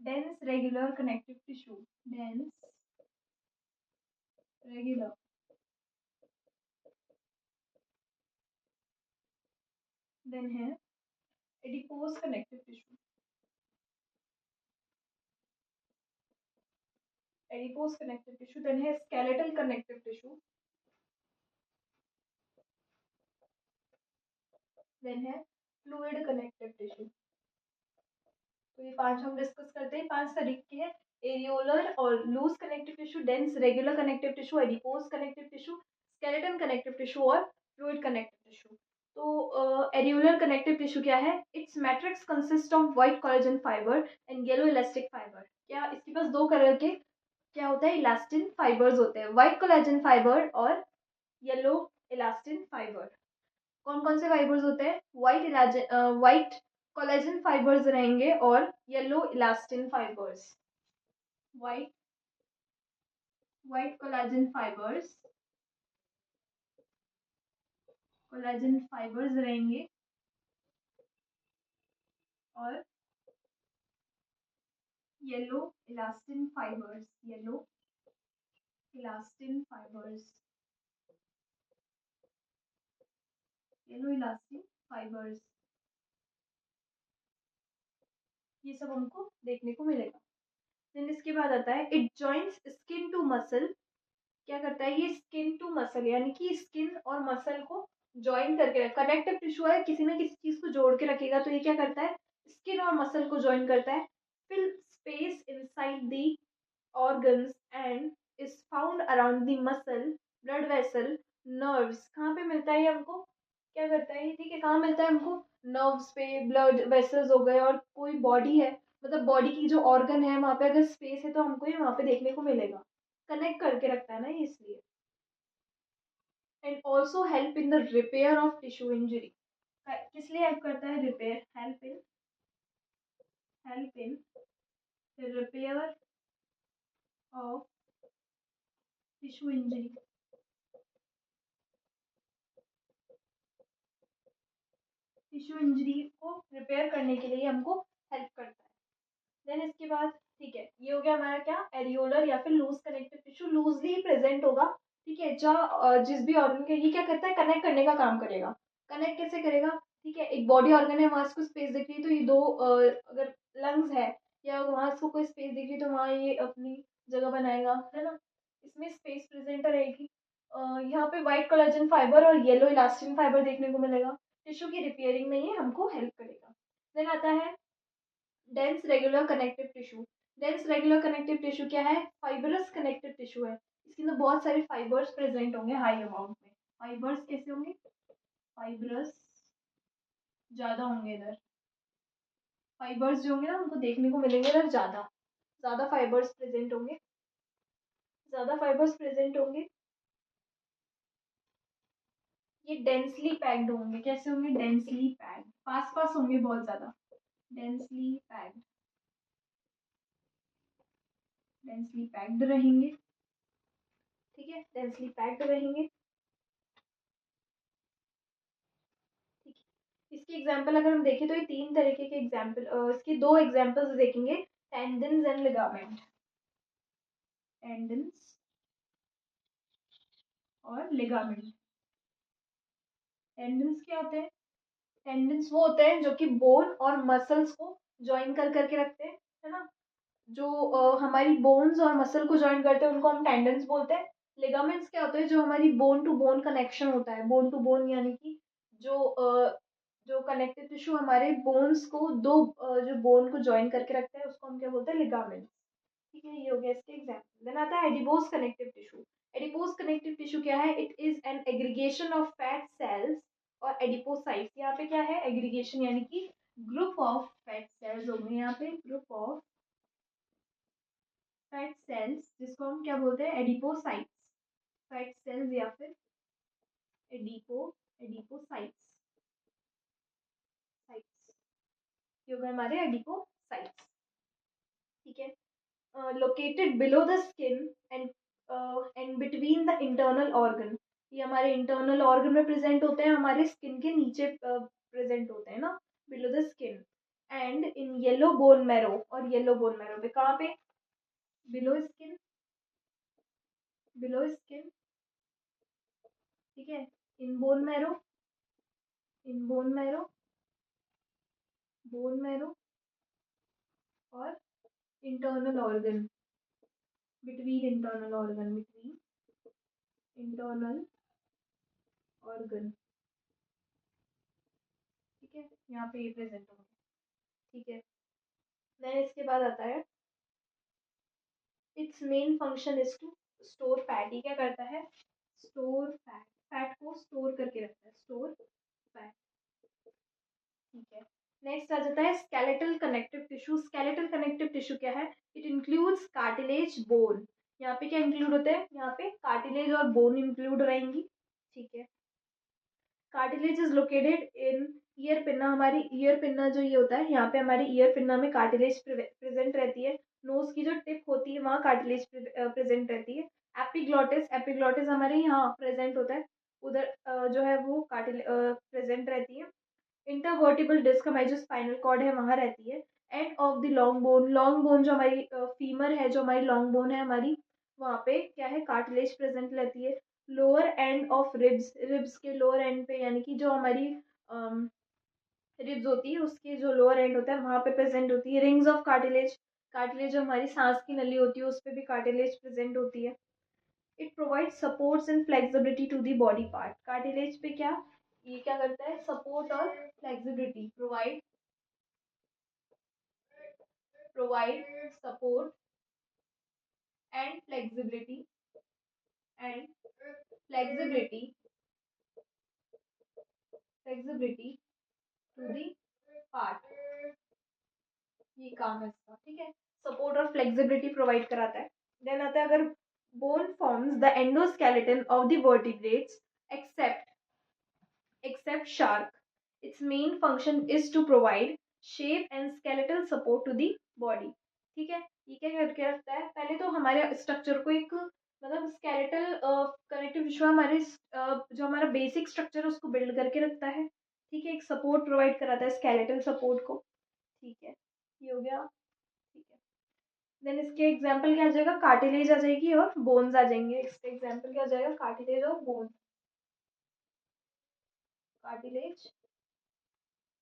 dense regular connective tissue, dense regular. Then है adipose connective tissue, adipose connective tissue. Then है स्केलेटल कनेक्टिव टिश्यू। देन है फ्लूइड कनेक्टिव टिश्यू। तो ये 5 हम डिस्कस करते हैं, 5 तरीके हैं, एरियोलर और loose connective tissue, dense regular connective tissue, adipose connective tissue, skeleton connective tissue और फ्लूइड कनेक्टिव टिश्यू। तो एरियोलर कनेक्टिव टिश्यू क्या है, its matrix consist of white collagen fibre and yellow elastic fibre. क्या इसके पास दो colour के क्या होता है, इलास्टिन फाइबर्स होते हैं, व्हाइट कोलेजन फाइबर और येलो इलास्टिन फाइबर। कौन कौन से फाइबर्स होते हैं, व्हाइट कोलेजन फाइबर्स रहेंगे और yellow elastin fibres. White white collagen fibres रहेंगे और yellow elastin fibres, yellow elastin fibres, yellow elastin fibres, ये सब हमको देखने को मिलेगा। देन इसके बाद आता है it joints skin to muscle. क्या करता है, ये स्किन टू मसल यानी कि स्किन और मसल को ज्वाइन करके रख, कनेक्टिव टिश्यू है, किसी ना किसी चीज को जोड़ के रखेगा, तो ये क्या करता है, स्किन और मसल को ज्वाइन करता है। Fill space inside the organs and is found around the muscle, blood vessel, nerves। कहाँ पे मिलता है ये हमको, क्या करता है ये, ठीक है, कहाँ मिलता है हमको, नर्व्स पे, ब्लड वेसल्स हो गए, और कोई बॉडी है मतलब बॉडी की जो ऑर्गन है वहाँ पे अगर स्पेस है तो हमको ये वहाँ पे देखने को मिलेगा, कनेक्ट करके रखता है ना ये इसलिए। And also help in the repair of tissue injury. किस लिए हेल्प करता है, repair, help in repair of tissue injury. Tissue injury को रिपेयर करने के लिए हमको हेल्प करता है। देन इसके बाद ठीक है, ये हो गया हमारा क्या, एरियोलर या फिर loose connective tissue, loosely present होगा। ठीक है, जहाँ जिस भी ऑर्गन के, ये क्या करता है, कनेक्ट करने का काम करेगा। कनेक्ट कैसे करेगा, ठीक है, एक बॉडी ऑर्गन है, वहां इसको स्पेस दिख रही है तो ये दो अगर लंग्स है या वहां इसको कोई स्पेस दिख रही है तो वहां ये अपनी जगह बनाएगा, है ना, इसमें स्पेस प्रेजेंट रहेगी। यहाँ पे व्हाइट कोलेजन फाइबर और येलो इलास्टिन फाइबर देखने को मिलेगा। टिश्यू की रिपेयरिंग में ये हमको हेल्प करेगा। देन आता है dense regular connective tissue. Dense regular connective tissue क्या है, फाइबरस कनेक्टिव टिश्यू है। इसके अंदर बहुत सारे फाइबर्स प्रेजेंट होंगे हाई अमाउंट में। फाइबर्स कैसे होंगे, फाइबरस ज्यादा होंगे इधर, फाइबर्स जो होंगे ना उनको देखने को मिलेंगे इधर ज्यादा, ज्यादा फाइबर्स प्रेजेंट होंगे, ज्यादा फाइबर्स प्रेजेंट होंगे। ये डेंसली पैक्ड होंगे, कैसे होंगे, डेंसली पैक्ड, पास पास होंगे बहुत ज्यादा, डेंसली पैक्ड, डेंसली पैक्ड रहेंगे। ठीक है, डेंसली पैक्ड रहेंगे। ठीक है, इसकी एग्जांपल अगर हम देखें तो ये तीन तरीके के एग्जांपल, इसकी दो एग्जांपल्स देखेंगे, टेंडन्स एंड लिगामेंट, टेंडन्स और लिगामेंट। टेंडन्स क्या होते हैं, टेंडन्स वो होते हैं जो कि बोन और मसल्स को ज्वाइन कर करके रखते हैं, है ना, जो हमारी बोन्स और मसल को ज्वाइन करते हैं उनको हम टेंडन्स बोलते हैं। लिगामेंट्स क्या होते हैं, जो हमारी बोन टू बोन कनेक्शन होता है, बोन टू बोन यानी कि जो जो कनेक्टिव टिश्यू हमारे बोन्स को दो जो बोन को ज्वाइन करके रखते हैं उसको हम क्या बोलते हैं, लिगामेंट्स। ठीक है, ये हो गया इसके एग्जाम्पल। देन आता है adipose connective tissue. Adipose connective tissue क्या है, it is an aggregation of fat cells और एडिपोसाइट्स। यहाँ पे क्या है, एग्रीगेशन यानी कि ग्रुप ऑफ फैट सेल्स हो गए, यहाँ पे ग्रुप ऑफ फैट सेल्स जिसको हम क्या बोलते हैं, एडिपोसाइट्स, फैट सेल्स या फिर एडिपोसाइट्स, साइट्स, ये हो गए हमारे एडिपोसाइट्स। ठीक है, located below the skin and and between the internal organ. ये हमारे इंटरनल ऑर्गन में प्रेजेंट होते हैं, हमारे स्किन के नीचे प्रेजेंट होते हैं ना, below the skin. And in yellow bone marrow, और येलो बोन मैरो पे कहाँ पे, बिलो स्किन, बिलो स्किन। ठीक है, in bone marrow, in bone marrow, bone marrow और internal organ, between internal organ, between internal organ. ठीक है, यहाँ पे ये प्रेजेंट होंगे। ठीक है, देन इसके बाद आता है its main function is to store fat. ये क्या करता है, स्टोर फैट, फैट को स्टोर करके रखता है, स्टोर फैट। ठीक है, नेक्स्ट आ जाता है skeletal connective tissue. Skeletal connective tissue क्या है, इट इंक्लूड्स कार्टिलेज, बोन। यहाँ पे क्या इंक्लूड होते हैं, यहाँ पे कार्टिलेज और बोन इंक्लूड रहेंगी। ठीक है, cartilage is located in ear pinna. हमारी ईयर पिन्ना जो ये होता है, यहाँ पे हमारी ईयर पिन्ना में कार्टिलेज प्रेजेंट रहती है। नोज की जो टिप होती है वहाँ कार्टिलेज प्रेजेंट रहती है। एपिग्लॉटिस, एपिग्लॉटिस हमारे यहाँ प्रेजेंट होता है, उधर जो है वो कार्टिलेज प्रेजेंट रहती है। इंटरवर्टिबल डिस्क हमारी जो स्पाइनल कॉर्ड है वहाँ रहती है। End of the long bone, long bone जो हमारी फीमर है, जो हमारी लॉन्ग बोन है हमारी, वहाँ पे क्या है, कार्टिलेज प्रेजेंट रहती है। Lower end of ribs, ribs के लोअर एंड पे यानी कि जो हमारी रिब्स होती है उसके जो लोअर एंड होता है वहाँ पे प्रेजेंट होती है। रिंग्स ऑफ कार्टिलेज, कार्टिलेज जो हमारी सांस की नली होती है उस पर भी कार्टिलेज प्रेजेंट होती है। It provides supports and flexibility to the body part. Cartilage पे क्या, ये क्या करता है, सपोर्ट और flexibility, provide support and flexibility, and flexibility, flexibility to the part, ये काम है इसका। ठीक है, सपोर्ट और फ्लेक्सिबिलिटी प्रोवाइड कराता है। देन आता है अगर bone forms the endoskeleton of the vertebrates except shark. Its main function is to provide shape and skeletal support to the body. ठीक है, ये क्या करके रखता है, पहले तो हमारे स्ट्रक्चर को एक मतलब स्केलेटल कनेक्टिव टिश्यू हमारे जो हमारा बेसिक स्ट्रक्चर है उसको बिल्ड करके रखता है। ठीक है, एक सपोर्ट प्रोवाइड कराता है, स्केलेटल सपोर्ट को। ठीक है, ये हो गया। ठीक है, देन इसके एग्जाम्पल क्या आ जाएगा, कार्टिलेज आ जाएगी और बोन्स आ जाएंगे। इसके एग्जाम्पल क्या आ जाएगा, कार्टिलेज और बोन्स, कार्टिलेज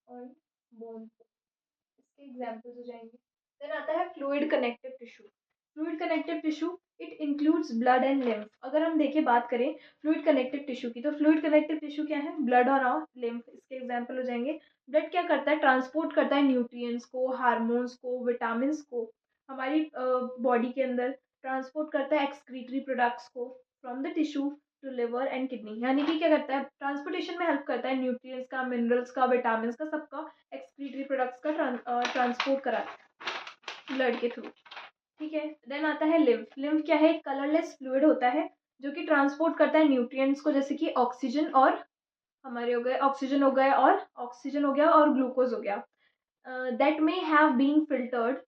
और बोन्स, इसके एग्जाम्पल्स हो जाएंगे। देन आता है fluid connective tissue. Fluid connective tissue it includes blood and lymph. अगर हम देखें बात करें फ्लूइड कनेक्टिव टिश्यू की, तो फ्लूइड कनेक्टिव टिश्यू क्या है, ब्लड और लिम्फ, इसके एग्जाम्पल हो जाएंगे। ब्लड क्या करता है, ट्रांसपोर्ट करता है न्यूट्रिएंट्स को, हार्मोन्स को, विटामिन को हमारी बॉडी के अंदर, ट्रांसपोर्ट करता है एक्सक्रीटरी प्रोडक्ट्स को from the tissue to liver and kidney. यानी कि क्या करता है, ट्रांसपोर्टेशन में हेल्प करता है न्यूट्रिएंट्स का, मिनरल्स का, विटामिन का, सबका एक्सक्रीटरी प्रोडक्ट्स का ट्रांसपोर्ट कराता है ब्लड के थ्रू। ठीक है, देन आता है लिम्फ। लिम्फ क्या है, कलरलेस फ्लूइड होता है जो कि ट्रांसपोर्ट करता है न्यूट्रिएंट्स को, जैसे कि ऑक्सीजन और हमारे हो गए, ऑक्सीजन हो गए और ऑक्सीजन हो गया और ग्लूकोज हो गया, that may have been filtered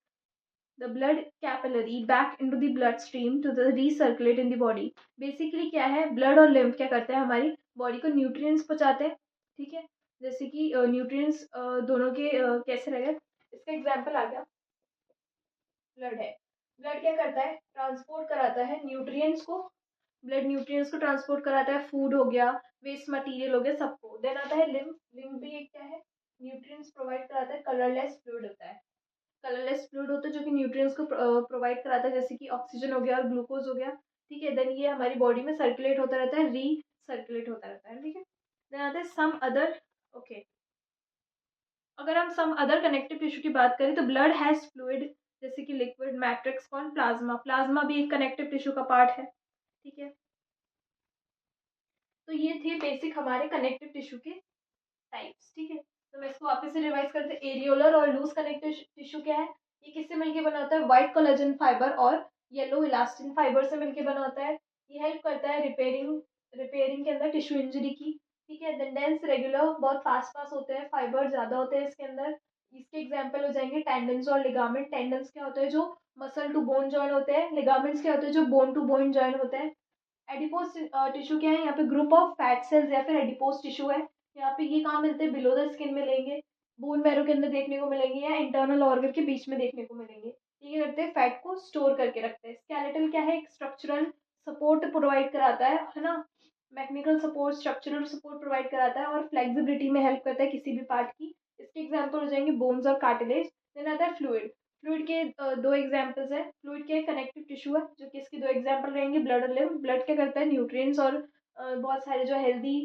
the blood capillary back into the bloodstream to the recirculate in the body। Basically क्या है, ब्लड और लिम्फ क्या करते हैं, हमारी बॉडी को न्यूट्रिएंट्स पहुंचाते हैं। ठीक है, जैसे कि न्यूट्रिएंट्स दोनों के कैसे रह गए, इसका एग्जांपल आ गया, ब्लड है, ब्लड क्या करता है, ट्रांसपोर्ट कराता है न्यूट्रिएंट्स को, ब्लड न्यूट्रिएंट्स को ट्रांसपोर्ट कराता है, फूड हो गया, वेस्ट मटेरियल हो गया, सबको। देन आता है लिम्फ। लिम्फ भी एक क्या है, न्यूट्रिएंट्स प्रोवाइड कराता है, कलरलेस फ्लूइड होता है, कलरलेस फ्लूइड होता है जो कि न्यूट्रिएंट्स को प्रोवाइड कराता है, जैसे कि ऑक्सीजन हो गया और ग्लूकोज हो गया। ठीक है, देन ये हमारी बॉडी में सर्कुलेट होता रहता है, रीसर्कुलेट होता रहता है। ठीक है, देन आता है सम अदर। ओके, अगर हम सम अदर कनेक्टिव टिश्यू की बात करें तो ब्लड हैज फ्लूइड, जैसे कि लिक्विड, मैट्रिक्स, कौन, प्लाज्मा। प्लाज्मा भी एक कनेक्टिव टिश्यू का पार्ट है। ठीक है, तो ये थे बेसिक हमारे कनेक्टिव टिश्यू के टाइप्स। ठीक है, तो मैं इसको वापस से रिवाइज करते हैं। एरियोलर और लूज कनेक्टिव टिश्यू क्या है, ये किससे मिलके बना होता है, व्हाइट कोलेजन फाइबर और येलो इलास्टिन फाइबर से मिलके बना होता है। ये हेल्प करता है रिपेयरिंग रिपेयरिंग के अंदर टिश्यू इंजरी की। ठीक है, देन डेंस रेगुलर, बहुत फास्ट पास होते हैं, फाइबर ज्यादा होते हैं इसके अंदर। इसके एग्जाम्पल हो जाएंगे टेंडन्स और लिगामेंट। टेंडन्स क्या होता है, जो मसल टू बोन जॉइन होते हैं। लिगामेंट्स क्या होते हैं, जो बोन टू बोन जॉइन होते हैं। एडिपोज टिश्यू क्या है, यहाँ पे ग्रुप ऑफ फैट सेल्स या फिर एडिपोज टिश्यू है। यहाँ पे ये कहाँ मिलते हैं, बिलो द स्किन मिलेंगे, बोन मैरो के अंदर देखने को मिलेंगे, या इंटरनल ऑर्गन के बीच में देखने को मिलेंगे। ये क्या करते हैं, फैट को स्टोर करके रखते हैं। स्केलेटल क्या है, एक स्ट्रक्चरल सपोर्ट प्रोवाइड कराता है ना, mechanical support, structural support provide कराता है और फ्लेक्सिबिलिटी में हेल्प करता है किसी भी पार्ट की। इसके एग्जाम्पल हो जाएंगे बोन्स और कार्टिलेज। देन आता है फ्लूइड। फ्लूइड के दो एग्जांपल्स हैं। फ्लूइड के कनेक्टिव टिश्यू है, जो कि इसके दो एग्जांपल रहेंगे, ब्लड और लिम्फ। ब्लड क्या करता है, न्यूट्रिएंट्स और बहुत सारे जो हेल्दी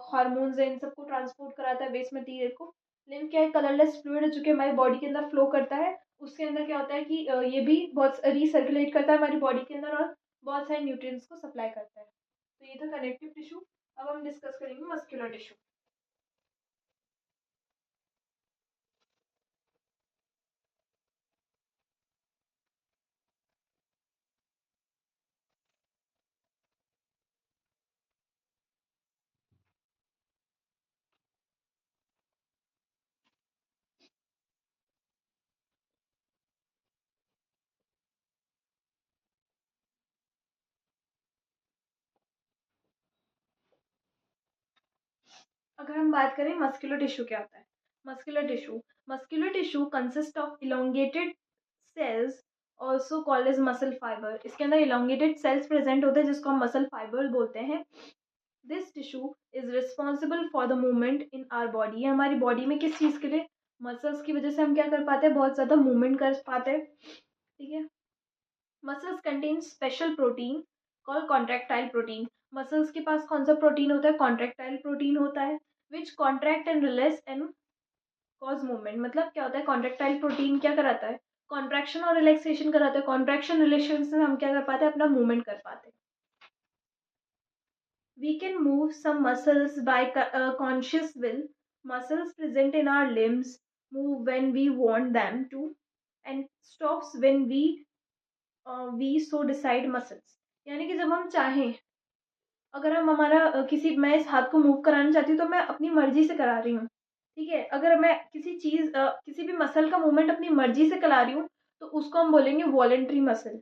हार्मोन्स हैं इन सबको ट्रांसपोर्ट कराता है, वेस्ट मटेरियल को। लिम्फ क्या है, कलरलेस फ्लूइड है जो कि हमारी बॉडी के अंदर फ्लो करता है। उसके अंदर क्या होता है कि ये भी बहुत रिसर्कुलेट करता है हमारी बॉडी के अंदर और बहुत सारे न्यूट्रिएंट्स को सप्लाई करता है। तो ये था कनेक्टिव टिश्यू। अब हम डिस्कस करेंगे मस्कुलर टिश्यू। अगर हम बात करें मस्कुलर टिश्यू क्या होता है, muscular tissue consist of elongated cells also called as muscle fibre. इसके अंदर इलोंगेटेड सेल्स प्रेजेंट होते हैं जिसको हम मसल फाइबर बोलते हैं। This tissue is responsible for the movement in our body. ये हमारी बॉडी में किस चीज़ के लिए, मसल्स की वजह से हम क्या कर पाते हैं, बहुत ज़्यादा मूवमेंट कर पाते हैं। ठीक है, muscles contain special protein called contractile protein. Muscles के पास कौन सा प्रोटीन होता है, कॉन्ट्रैक्टाइल प्रोटीन होता है, which contract and release and cause movement. मतलब क्या होता है, कॉन्ट्रैक्टाइल प्रोटीन क्या कराता है, कॉन्ट्रैक्शन और रिलैक्सेशन कराता है। कॉन्ट्रैक्शन रिलेशन से हम क्या कर पाते हैं, अपना मूवमेंट कर पाते हैं। We can move some muscles by conscious will. Muscles present in our limbs move when we want them to and stops when we so decide muscles। यानी कि जब हम चाहें, अगर हम हमारा किसी, मैं इस हाथ को मूव कराना चाहती हूँ तो मैं अपनी मर्जी से करा रही हूँ। ठीक है, अगर मैं किसी भी मसल का मूवमेंट अपनी मर्जी से करा रही हूँ तो उसको हम बोलेंगे voluntary muscle.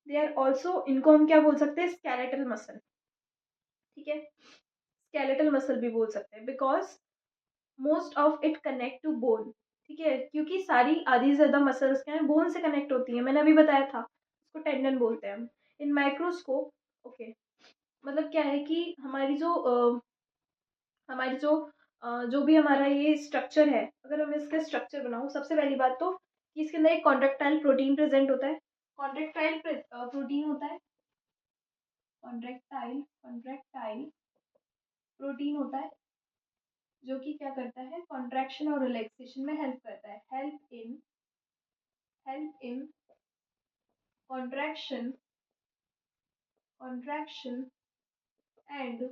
They are also, इनको हम क्या बोल सकते हैं, स्केलेटल मसल। ठीक है, स्केलेटल मसल भी बोल सकते हैं, because most of it connect to bone, ठीक है, क्योंकि सारी आधी से ज़्यादा मसल्स क्या है, बोन से कनेक्ट होती हैं, मैंने अभी बताया था, उसको टेंडन बोलते हैं हम। इन माइक्रोस्कोप ओके, मतलब क्या है कि हमारी जो भी हमारा ये स्ट्रक्चर है, अगर हम इसका स्ट्रक्चर बनाऊँ, सबसे पहली बात तो कि इसके अंदर एक कॉन्ट्रेक्टाइल प्रोटीन प्रेजेंट होता है। कॉन्ट्रेक्टाइल प्रोटीन होता है, कॉन्ट्रेक्टाइल प्रोटीन होता है, जो कि क्या करता है, कॉन्ट्रैक्शन और रिलैक्सेशन में हेल्प करता है। Help in contraction contraction and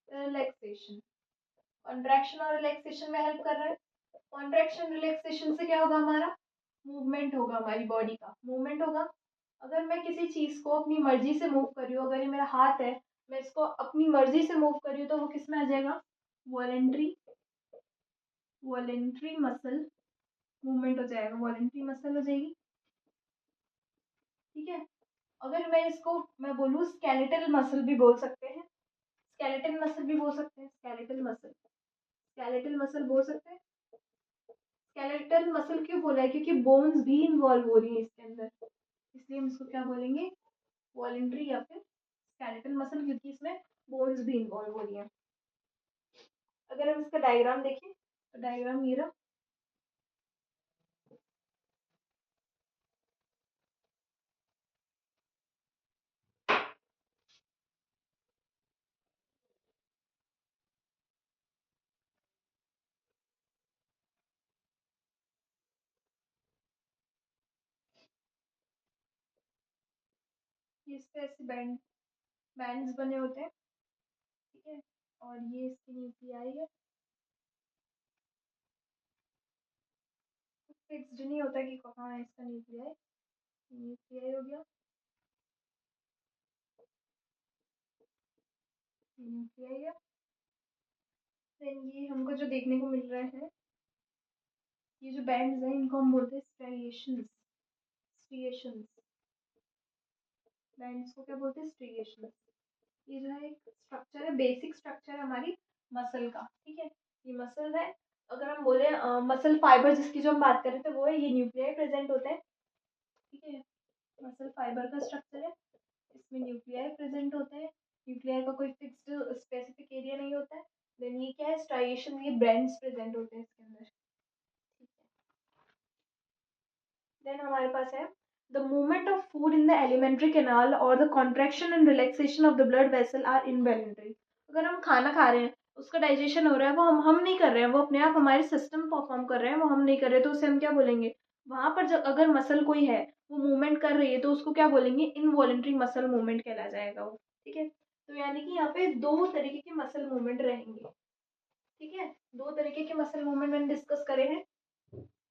relaxation. Contraction और रिलैक्सेशन में हेल्प कर रहा है। कॉन्ट्रैक्शन रिलैक्सेशन से क्या होगा, हमारा मूवमेंट होगा, हमारी बॉडी का मूवमेंट होगा। अगर मैं किसी चीज़ को अपनी मर्जी से मूव कर रही हूँ, अगर ये मेरा हाथ है, मैं इसको अपनी मर्जी से मूव कर रही हूँ, तो वो किस में आ जाएगा, वॉलेंट्री वॉलेंट्री मसल मूवमेंट हो जाएगा, वॉलेंट्री मसल हो जाएगी, ठीक है। अगर मैं इसको मैं बोलूँ, स्केलेटल मसल भी बोल सकते हैं, स्केलेटल मसल भी बोल सकते हैं, स्केलेटल मसल बोल सकते हैं। स्केलेटल मसल क्यों बोला है, क्योंकि बोन्स भी इन्वॉल्व हो रही है इसके अंदर, इसलिए हम इसको क्या बोलेंगे, वॉलेंट्री या फिर स्केलेटल मसल, क्योंकि इसमें बोन्स भी इन्वॉल्व हो रही है। अगर हम इसका डायग्राम देखें, तो डायग्राम ये रहा। इस पे ऐसे बैंड्स बने होते हैं, ठीक है, और ये इसकी न्यूक्लियाई है। फिक्स्ड नहीं होता कि कहाँ है इसका न्यूक्लियाई, न्यूक्लियाई हो गया, न्यूक्लियाई है। देन ये हमको जो देखने को मिल रहा है, ये जो बैंड्स हैं, इनको हम बोलते हैं स्ट्राइएशंस। स्ट्रिएशंस बैंड्स को क्या बोलते हैं, स्ट्रिएशंस। ये जो है एक स्ट्रक्चर है, बेसिक स्ट्रक्चर है हमारी मसल का, ठीक है। ये मसल है। अगर हम बोले मसल फाइबर जिसकी जो हम बात कर रहे थे, वो है, ये न्यूक्लियाई प्रेजेंट होते हैं, ठीक है। मसल फाइबर का स्ट्रक्चर है, इसमें न्यूक्लियाई प्रेजेंट होते हैं। न्यूक्लियाई का कोई फिक्स्ड स्पेसिफिक एरिया नहीं होता है। देन ये क्या है, स्ट्राइएशन, ये बैंड्स प्रेजेंट होते हैं इसके अंदर, ठीक है। देन हमारे पास है the movement of food in the alimentary canal और the contraction and relaxation of the blood vessel are involuntary. अगर हम खाना खा रहे हैं, उसका डाइजेशन हो रहा है, वो हम नहीं कर रहे हैं, वो अपने आप हमारे सिस्टम परफॉर्म कर रहे हैं, वो हम नहीं कर रहे, तो उसे हम क्या बोलेंगे, वहां पर जब अगर मसल कोई है, वो मूवमेंट कर रही है, तो उसको क्या बोलेंगे, इनवॉलंटरी मसल मूवमेंट कहला जाएगा वो, ठीक है। तो यानी कि यहाँ पे दो तरीके के मसल मूवमेंट रहेंगे, ठीक है। दो तरीके के मसल मूवमेंट मैंने डिस्कस करे हैं,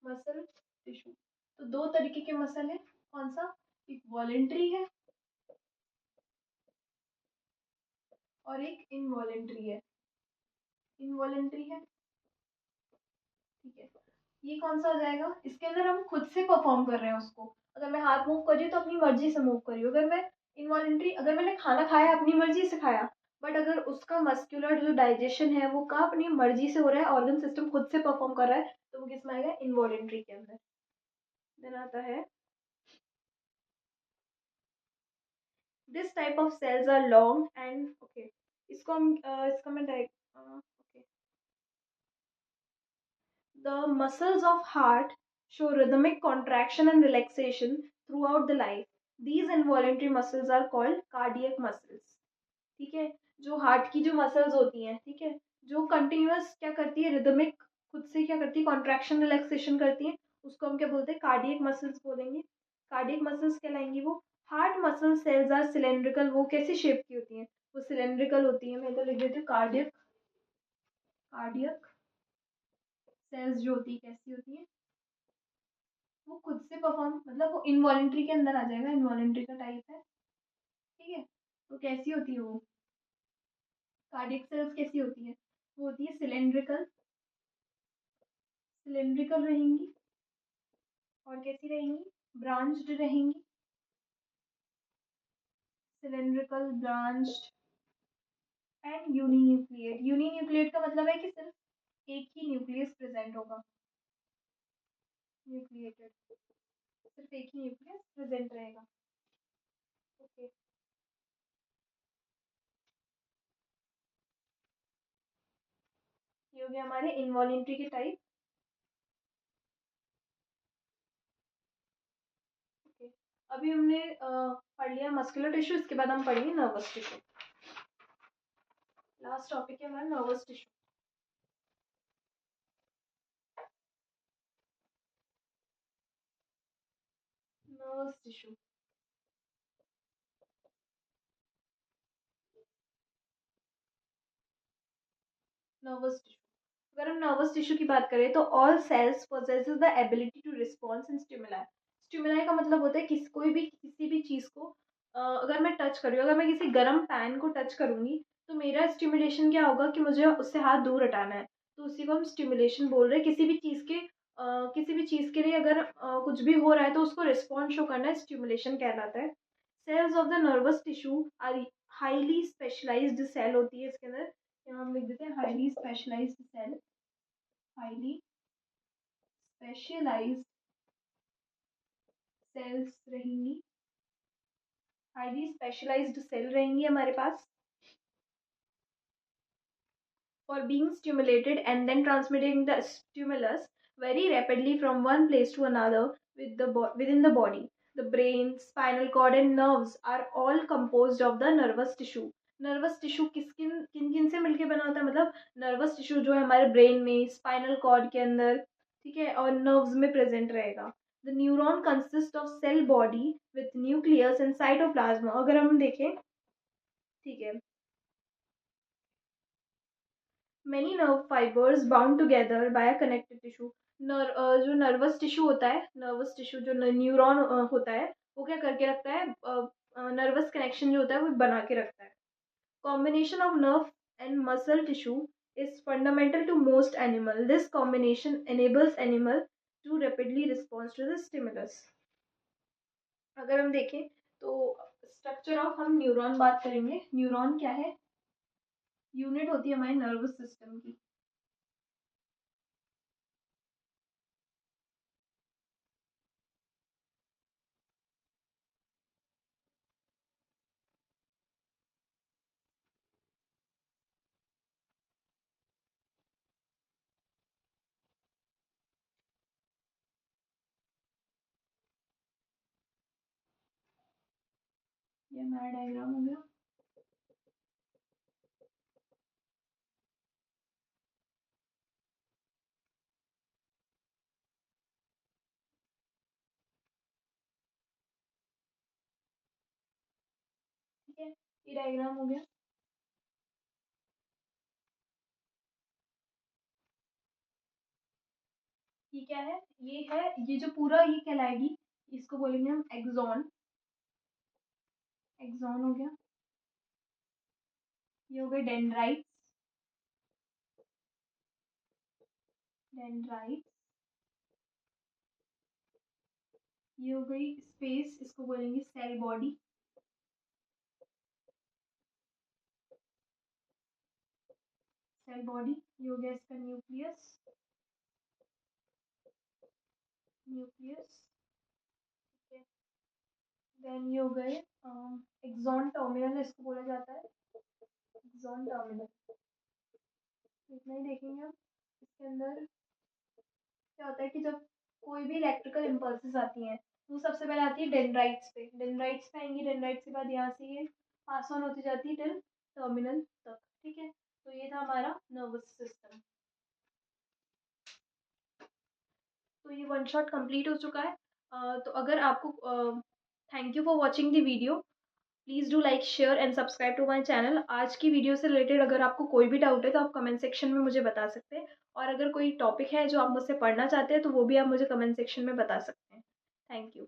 मसल टिश्यू। तो दो तरीके के मसल है, कौन सा, एक वॉलेंट्री है और एक इनवॉलेंट्री है, इनवॉलेंट्री है, ठीक है। ये कौन सा हो जाएगा, इसके अंदर हम खुद से परफॉर्म कर रहे हैं उसको। अगर मैं हाथ मूव कर रही हूँ, तो अपनी मर्जी से मूव कर रही हूँ। अगर मैं इनवॉलेंट्री, अगर मैंने खाना खाया अपनी मर्जी से खाया, बट अगर उसका मस्कुलर जो डाइजेशन है, वो कहाँ अपनी मर्जी से हो रहा है, ऑर्गन सिस्टम खुद से परफॉर्म कर रहा है, तो वो किस में आएगा, इनवॉलेंट्री के अंदर। देन आता है, this type of cells are long and okay, इसको हम इसका मैं okay, the muscles of heart show rhythmic contraction and relaxation throughout the life. These involuntary muscles are called cardiac muscles. ठीक है, जो हार्ट की जो मसल्स होती हैं, ठीक है, जो कंटिन्यूअस क्या करती है, रिदमिक, खुद से क्या करती है, कॉन्ट्रैक्शन रिलैक्सेशन करती है, उसको हम क्या बोलते हैं, कार्डियक मसल्स बोलेंगे। कार्डियक मसल्स कहलाएंगी वो। Heart muscle cells are cylindrical, वो कैसी शेप की होती हैं, वो सिलेंड्रिकल होती है। मैं तो लिख देती हूँ कार्डियक, कार्डियक सेल्स जो होती है कैसी होती है, वो खुद से परफॉर्म, मतलब वो इनवॉलेंट्री के अंदर आ जाएगा, इनवॉलेंट्री का टाइप है, ठीक है। तो कैसी होती है वो, कार्डियक सेल्स कैसी होती है, वो होती है सिलेंड्रिकल, सिलेंड्रिकल रहेंगी, और कैसी रहेंगी, ब्रांच्ड रहेंगी, cylindrical, branched and uninucleate. Uninucleate का मतलब है कि सिर्फ एक ही न्यूक्लियस प्रेजेंट होगा, न्यूक्लिएटेड, सिर्फ एक ही न्यूक्लियस प्रेजेंट रहेगा। ओके, ये हो गया हमारे इनवॉलेंट्री के टाइप। ओके, अभी हमने पढ़ लिया मस्कुलर टिश्यू, इसके बाद हम पढ़ेंगे नर्वस टिश्यू। लास्ट टॉपिक है हमारा nervous tissue. Nervous tissue, nervous tissue, अगर हम नर्वस टिश्यू की बात करें तो all cells possesses the ability to response in stimuli. Stimuli का मतलब होता है किसी भी चीज़ को अगर मैं टच कर रही हूँ, अगर मैं किसी गर्म पैन को टच करूँगी तो मेरा स्टिमुलेशन क्या होगा कि मुझे उससे हाथ दूर हटाना है, तो उसी को हम स्टिमुलेशन बोल रहे हैं। किसी भी चीज़ के लिए अगर कुछ भी हो रहा है तो उसको रिस्पॉन्स शो करना है, स्टिमुलेशन कहलाता है। Cells of the nervous tissue are highly specialised cell होती है इसके अंदर, यहाँ हम लिख देते हैं highly specialised cell, highly specialised cells रहेंगी, हाईली स्पेशलाइज्ड सेल रहेंगी हमारे पास for being stimulated and then transmitting the stimulus very rapidly from one place to another within the body. The brain, spinal cord and nerves are all composed of the nervous tissue. Nervous tissue किन किन से मिलके बना होता है, मतलब nervous tissue जो है हमारे ब्रेन में, स्पाइनल कॉर्ड के अंदर, ठीक है, और नर्व्स में प्रेजेंट रहेगा। The neuron consist of cell body with nucleus and cytoplasm. अगर हम देखें, ठीक है, many nerve fibers bound together by a connective tissue। जो नर्वस टिश्यू होता है, नर्वस टिश्यू जो न्यूरॉन होता है, वो क्या करके रखता है, नर्वस कनेक्शन जो होता है वो बना के रखता है। Combination of nerve and muscle tissue is fundamental to most animal. This combination enables animal to rapidly respond to the stimulus। अगर हम देखें तो स्ट्रक्चर ऑफ, हम न्यूरॉन बात करेंगे। न्यूरॉन क्या है, यूनिट होती है हमारे नर्वस सिस्टम की। ये हमारा डायग्राम हो गया। ठीक है, ये डायग्राम हो गया। ये क्या है, ये जो पूरा ये कहलाएगी, इसको बोलेंगे हम एक्सॉन। एक्सॉन हो गया। ये हो गए डेंड्राइट्स, डेंड्राइट्स। ये हो गई स्पेस, इसको बोलेंगे सेल बॉडी, सेल बॉडी। ये हो गया इसका न्यूक्लियस, न्यूक्लियस, ठीक है। देन ये हो गए एक्सॉन टर्मिनल, इसको बोला जाता है एक्सॉन टर्मिनल। इतना ही देखेंगे हम। इसके अंदर क्या होता है कि जब कोई भी इलेक्ट्रिकल इम्पल्सेस आती हैं तो सबसे पहले आती है डेंड्राइट्स पे, डेंड्राइट्स पे आएंगी, डेंड्राइट्स के बाद यहाँ से ये पास ऑन होती जाती है टिल टर्मिनल तक, ठीक है। तो ये था हमारा नर्वस सिस्टम। तो ये वन शॉट कंप्लीट हो चुका है। तो अगर आपको, thank you for watching the video. Please do like, share and subscribe to my channel. आज की वीडियो से रिलेटेड अगर आपको कोई भी डाउट है तो आप कमेंट सेक्शन में मुझे बता सकते हैं, और अगर कोई टॉपिक है जो आप मुझसे पढ़ना चाहते हैं तो वो भी आप मुझे कमेंट सेक्शन में बता सकते हैं। Thank you.